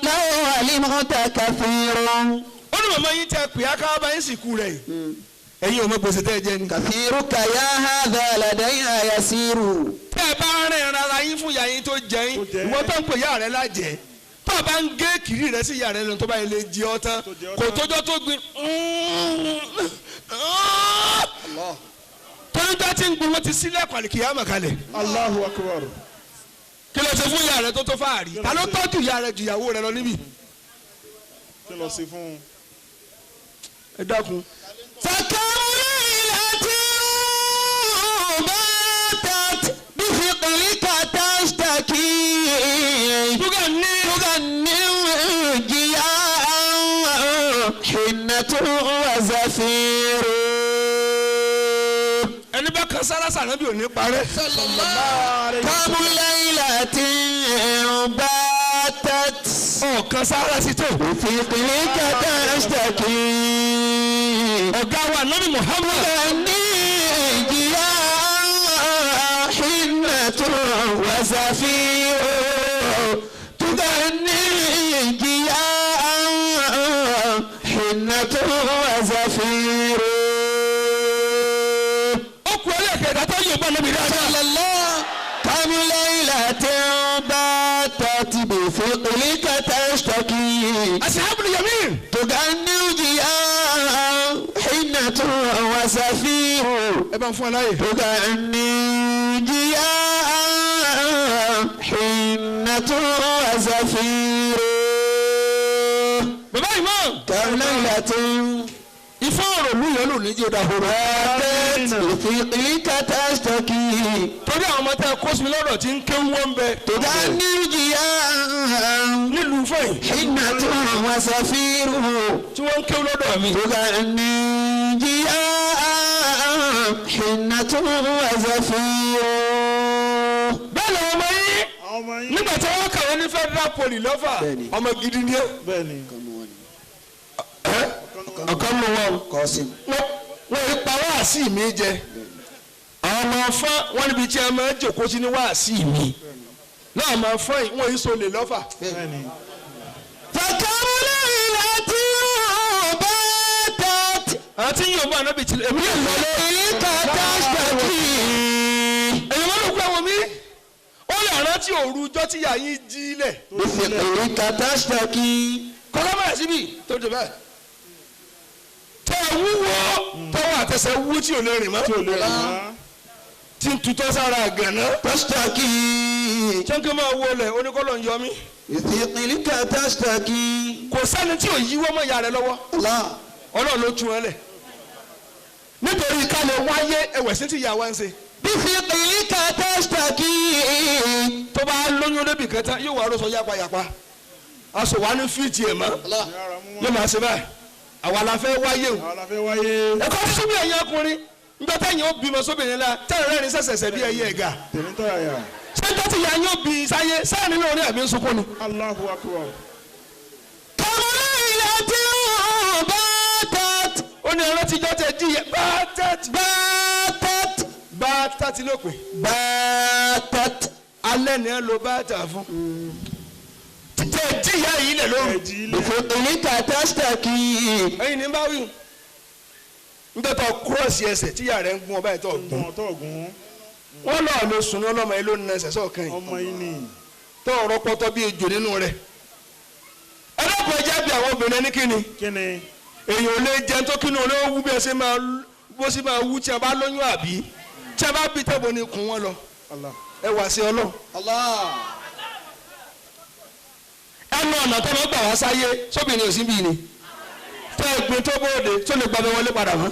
لو علمت كثيرا.
ó ní màmá yín tẹ pè á ká bá yín sìnkú rẹ̀ yìí. ẹ̀yin ò mọ gbèsè tẹ́ ẹ jẹ ni.
كثيرك يا هذا لدي يسير.
tẹ́ ẹ bá rìn rárá yín fún ìyá yín tó jẹ yín ìwọ tó ń pè ìyá rẹ lájẹ tó o bá ń gé kiri rẹ sí ìyá rẹ lọ tó bá yẹ lè jí ọ tán kò tójọ́ tó gbin tójọ́ tí ń gbin wọn ti sílẹ̀ pàlìkì yá màkàlẹ̀.
Allahu Akbar.
kí ló ṣe fún ìyá rẹ tó tó fáàrí ta ló tọ́jú ìyá rẹ ju ìyàwó rẹ lọ níbí.
kí ló ṣe fún un.
ẹ dákun.
فكم ليلة باتت بثقلك تشتكي تغني جياء حنة وزفير.
ẹni bá kan sára sànábì ò ní parẹ́.
كم ليلة باتت
ọ̀kan sára sí tó.
بثقلك تشتكي
ọ̀gá wa nabi Muhammad.
نيجيا حنة وزفير تغني جياء حنة وزفير.
ọkùn ẹlẹ́kẹ̀ẹ́ta tó yóò bá nabi dáadáa.
صلى الله كم ليلة باتت بثقلك تشتكي
أصحاب اليمين.
تغني جياء حنة وزفير.
ẹ bá ń fún ẹ láyè.
تغني جياء حنة وزفير.
bàbá imam.
كم ليلة
ifá ọ̀rọ̀ ló yẹ lò ní jẹ́ dahoro.
باتت بثقلك تشتكي
torí àwọn ọmọ tẹ kó sí mi lọ́dọ̀ tí ń ké wọ́n bẹ.
تغني جياء
nílùú fẹ́yìn.
حنة وزفير.
tí wọ́n ń ké lọ́dọ̀ mi.
تغني جياء حنة وزفير.
bẹ́ẹ̀ ni ọmọ yín.
àwọn ọmọ yín.
nígbà tí wọ́n kàwé ní federal poly lọ́fà ọmọ gidi ni ẹ.
bẹ́ẹ̀ni.
ọ̀kan ló wọ́n.
Qasim.
wọ́n yí pa wáàsí mi jẹ. àwọn ọmọ fún wọn níbi tí a máa ń jòkó sí ní wáàsí mi. náà máa fún yìí wọ́n yí sọlẹ̀ lọ́fà.
bẹ́ẹ̀ni.
فكم ليلة باتت
àwọn tí yóò bá anábì tí èmi yóò lọ.
بثقلك تشتكي
èyí wọ́n ló kọ́ àwọn mi. ó lè rántí òru ọjọ́ tí yàrá yín jí lẹ̀.
بثقلك تشتكي.
kọ́lá bẹ̀rẹ̀ síbi tó dé báyìí. tẹ wúwo tọwọ́ àtẹsẹ̀ wú tí ò lè rìn mọ́.
tí ò lè rà á.
tí ń tutọ́ sára gànà.
تشتكي
sẹ́ńkì máa wọlé oníkọ́lọ̀ ń yọ mí.
بثقلك تشتكي.
kò sẹ́ni tí ò yíwọ́ mọ́ ìyá rẹ̀ lọ́wọ́.
الله
ọlọ́run ló tún ẹ lẹ̀. nítorí ká lè wáyé ẹ̀wẹ̀ sí ti yà wá ń ṣe.
بثقلك تشتكي.
tó bá lóyún débi kẹta yóò wá rọ́ṣọ yápayàpa. aṣọ wa ní fíìtì ẹ̀ mọ́.
yàrá mú
yóò máa ṣe báyìí. àwa la fẹ́ wáyé o.
àwọn la fẹ́ wáyé.
ẹ̀kọ́ sísú bí ẹ̀yin ọkùnrin nígbà táyìn ó bímọ sóbìnrin la tẹ́lẹ̀ rẹ́rìn sẹ̀sẹ̀sẹ̀ bí ẹ̀yin ẹ̀gà.
tèmi tọ́ yàyà.
sẹ́ńtọ́ ti yà yín ó bí sáyé sáàrin lórí àbí ń sunkún ni.
Allahu Akbar.
كم ليلة باتت
ó ní ẹran tíjọ́ tẹ jí yẹ bátẹ́tì
باتت
bátẹ́tì ló pè.
باتت
alẹ́ ni ẹ lo bàtà fún tẹ jíyà yìí lẹ lóru.
بفضلك تشتكي
ẹyin ní bá wí nígbà tó kúrọ̀sì ẹsẹ̀ tíyà rẹ̀ ń gún ọ báyìí tó gún
ọ̀tọ̀gùn
wọn lọ́ọ̀ ló sùn ní ọlọ́mọ yìí ló ń nẹsẹ̀ sọ̀kan yìí
ọmọ yìí ni
tó ọ̀rọ̀ pọ̀tọ́ bí ejò nínú rẹ̀ ẹ dákun ẹjẹ́ bí àwọn obìnrin ní kíni
kíni
èèyàn ò lè jẹun tó kínú olówó wú bí ẹ ṣe máa bó sì máa wú tí a bá lóyún àbí tí a bá bí tẹ́bọ̀ ni kùn wọ́n lọ
Allah
ẹ wà sí ọlọ́ ẹnu ọ̀nà tó máa gbà wá sáyé sóbìnrin ò sí bí ni tó ẹgbin tó bóde tó lè gbàgbé wọlé padà mọ́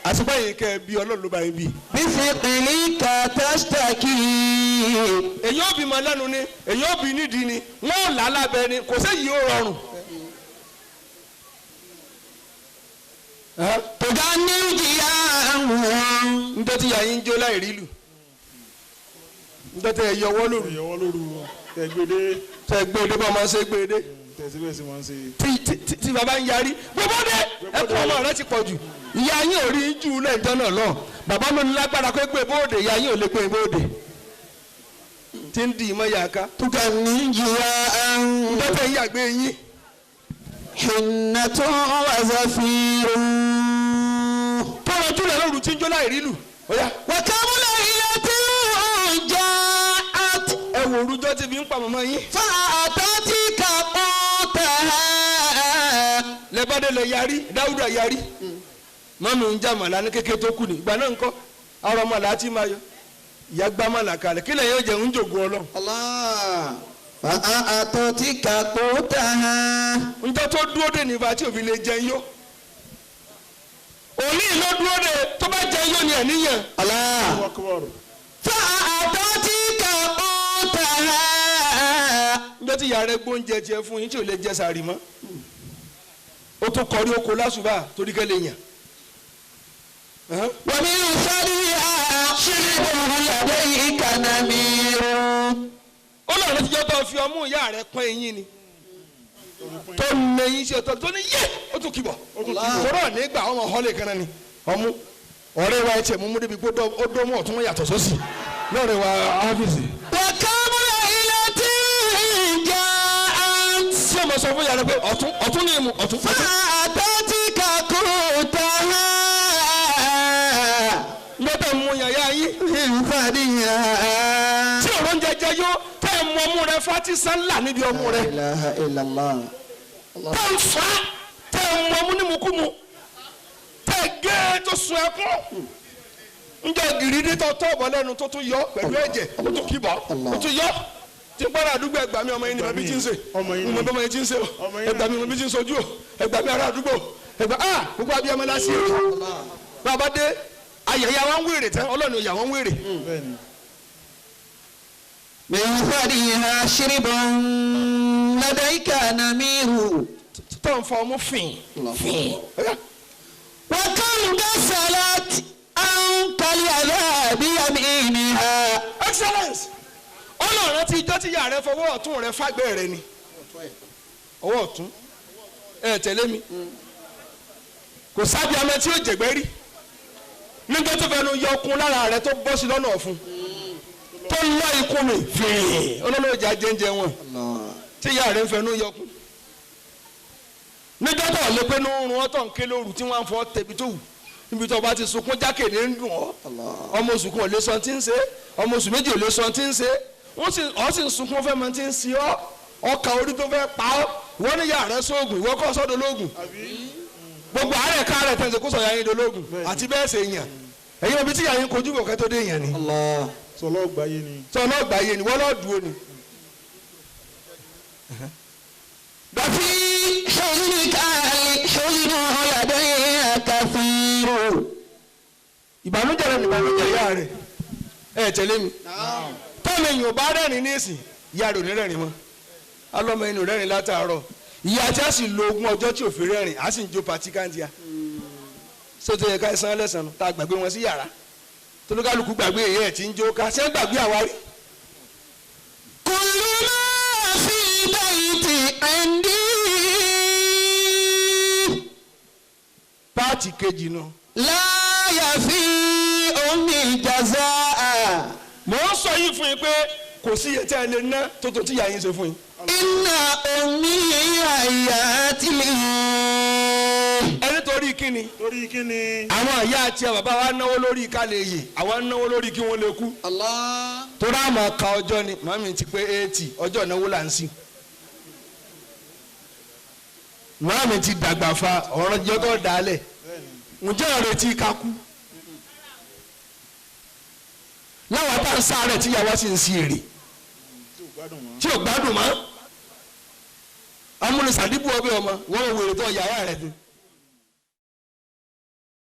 àtìpá yìí kẹ́ ẹ bí ọlọ́run ló bá yín bí.
بفضلك تشتكي
èyí ò bímọ lẹ́nu ni èyí ò bí nídìí ni wọ́n ò là á lábẹ́ ni kò séyìí ó rọrùn.
تغني جياهم
ndọ́tí yà yín jó láì rí lù ndọ́tí ẹ̀ yọwọ́ lóru
ìyọwọ́ lóru tẹ̀gbẹ́dẹ́
tẹ gbéde bá máa ṣe gbéde
tẹ̀síbẹ̀sí wọn ṣe.
tí baba ń yarí gbogbo dé ẹkún ọmọ rẹ ti pọ̀ jù ìyá yín ò rí jù lẹ́ǹtọ́ náà lọ bàbá ló ní lágbára kó gbé bóde ìyá yín ò lè gbé bóde tí ń di ìmọ̀ yàká
تغني جياهم
ndọ́tí ẹ̀ yàgbé yín
حنة وزفير
tọrọ jùlọ lóru tí ń jó láì rí lù óyá
وكم ليلة جاءت
ẹ wò orújọ́ tí fi ń pa mọ́mọ́ yín
فأتتك قوتها
lẹ́bàdé lẹ yarí dáúdà yarí mọ́mí ń já màlá ní kékeré tó kù ní ìgbà náà ńkọ́ àwọn ọmọ làá ti máa yọ ìyá gbá màlá kalẹ̀ kí lẹ́yìn ọjà ń jògùn ọlọ́run
الله فأتتك قوتها
njẹ́ tó dúró dé nípa tí òfin lè jẹun yó òní ló dúró dé tó bá jẹun yó ni ẹ̀ níyàn
الله
wákúwọ́rù
فأتتك قوتها
njẹ́ tí ìyá rẹ gbóúnjẹ tiẹ̀ fún yín tí ò lè jẹ sàárì mọ́ ó tún kọrí oko lásùbà torí kẹ́ lè yàn
ومن شرها شربه لديك نمير
ó lọ́run ti jọ́ tó fi ọmú ìyá rẹ pọ́n eyín ni tó nẹyìn sí ọtọ́ tó ní yé ó tún kíbọ̀ tọ́rọ̀ nígbà ọmọ họ́lẹ̀ kan náà ni ọmú ọ̀rẹ́ wa ẹ̀tì ẹ̀mú múdébi kó ó dó mú ọ̀tún yàtọ̀ sósì lọ́rẹ́ wa áfíìsì.
وكم ليلة جاءت
ṣé o mọ̀ sọ fún yàrá pé ọ̀tún ní ìmú ọ̀tún.
فأتتك قوتها
lọ́tọ̀ mú yàyà yín
من فديها
tí òrò ń jẹjẹ yó tẹ́ ẹ̀ mú ọmú rẹ fatisa ńlá níbi ọmú rẹ
لا إله إلا الله
tẹ́ ẹ̀ fà tẹ́ ẹ̀ mú ọmú nímukúmu tẹ́ ẹ̀ gé tó sun ẹkún njẹ́ gìrìdì tó tọ́ ọ̀bọ̀ lẹ́nu tó tún yọ pẹ̀lú ẹ̀jẹ̀ ó tún kíbọ̀ ó tún yọ tí gbọ́dọ̀ àdúgbò ẹgbà mi ọmọ yín ni bàbí tí ń ṣe
ọmọ yín ni.
ọmọ ọmọ yín tí ń ṣe ẹgbà mi ọmọ bí tí ń sojú o ẹgbà mi ará àdúgbò ẹgbà gbogbo abiyamọ lásì èrè bàbá dé ayẹyẹ àwọn wèrè tẹ ọlọ́run ìyá wọn wèrè.
bẹ́ẹ̀ni
من فديها شرب لديك نمير
tó ń fọ ọmú fìn fìn.
وكم غسلت عنك العذاب بيمينها
excellence ọlọ́run ti ijọ́ tí ìyá rẹ fọwọ́ ọ̀tún rẹ fágbẹ́ rẹ ni ọwọ́ ọ̀tún ẹ tẹ̀lé mi kò sábì amẹ tí ó jẹ̀gbẹ́ rí nígbà tó fẹnu yọ ọkùn lára rẹ tó bọ́ sí lọ́nà ọ̀fun tó lọ ikú mi fìrì olólùjà jẹ́ńjẹ́ wọn tí ìyá rẹ ń fẹnu yọ ọkùn nígbà tó lè pé ní oorun ọ̀tọ̀ ń ké lóru tí wọ́n á fọ́ tẹ̀bi tó wù níbi tó bá ti sunkún jákè ní ń dùn ọ́ ọmọ oṣù kan ò lè sọ tí ń ṣe ọmọ oṣù méjì ò lè sọ tí ń ṣe wọ́n sì ń sunkún fẹ́ mọ tí ń ṣe ọ́ ọkà orí tó fẹ́ pa ọ́ wọ́n ní ìyá rẹ sóògùn ìwọ kọ́ sọ́dọ̀ lóògùn gbogbo àárẹ̀ káàrẹ̀ tẹ̀sí kó sọ yà yín dolóògùn àti bẹ́ẹ̀ ṣe yàn ẹ̀yin omi tí yà yín kojú bò kẹ́ tó dé yàn ni
sọlọ gbáyé ni.
sọ náà gbà yé ni wọ́n náà dúró ni.
وفي حزنك الحزن لديك كثير
ìbànújẹ́ rẹ ni ìbànújẹ́ ìyá rẹ ẹ tẹ̀lé mi tọ́lẹ̀ yìí ò bá rẹ́rìn ní ìsìn ìyá rẹ ò ní rẹ́rìn mọ́ alọ́mọ inú rẹ́rìn látàárọ̀ ìyá tí a sì lo ogún ọjọ́ tí ò fi rẹ́rìn a sì ń jó pati káńtíà sóto yẹ ká ẹ san lẹ́sàn-án tá a gbàgbé wọn sí yàrá tolúkálùkù gbàgbé èyí ẹ̀ tí ń jó ká ṣé ń gbàgbé àwárí.
كل ما في بيتي عندي
páàtì kejì nu.
لا يفي أمي جزاء
mò ń sọ yìí fún yín pé kò sí iye tí ẹ lè ná tó tí ìyá yín ṣe fún yín.
Inna ummi hayatili.
ẹni torí kíni.
torí kí ni.
àwọn ìyá àti bàbá wa náwó lórí ká lè yè àwa náwó lórí kí wọ́n lè kú.
Allah.
torí àmọ́ ka ọjọ́ ni màmí ti pé 80 ọjọ́ ìnáwó là ń sìn. màmí ti dàgbà fa ọ̀rọ̀ jẹ́ tó dálẹ̀ ǹjẹ́ ìrètí ká kú. láwọn tá à ń sáré tíyàwó sì ń sí èrè tí ò gbádùn mọ́ amúnisàdìbò ọbẹ̀ ọmọ wọ́n wèrè tó yàrá rẹ̀ dùn.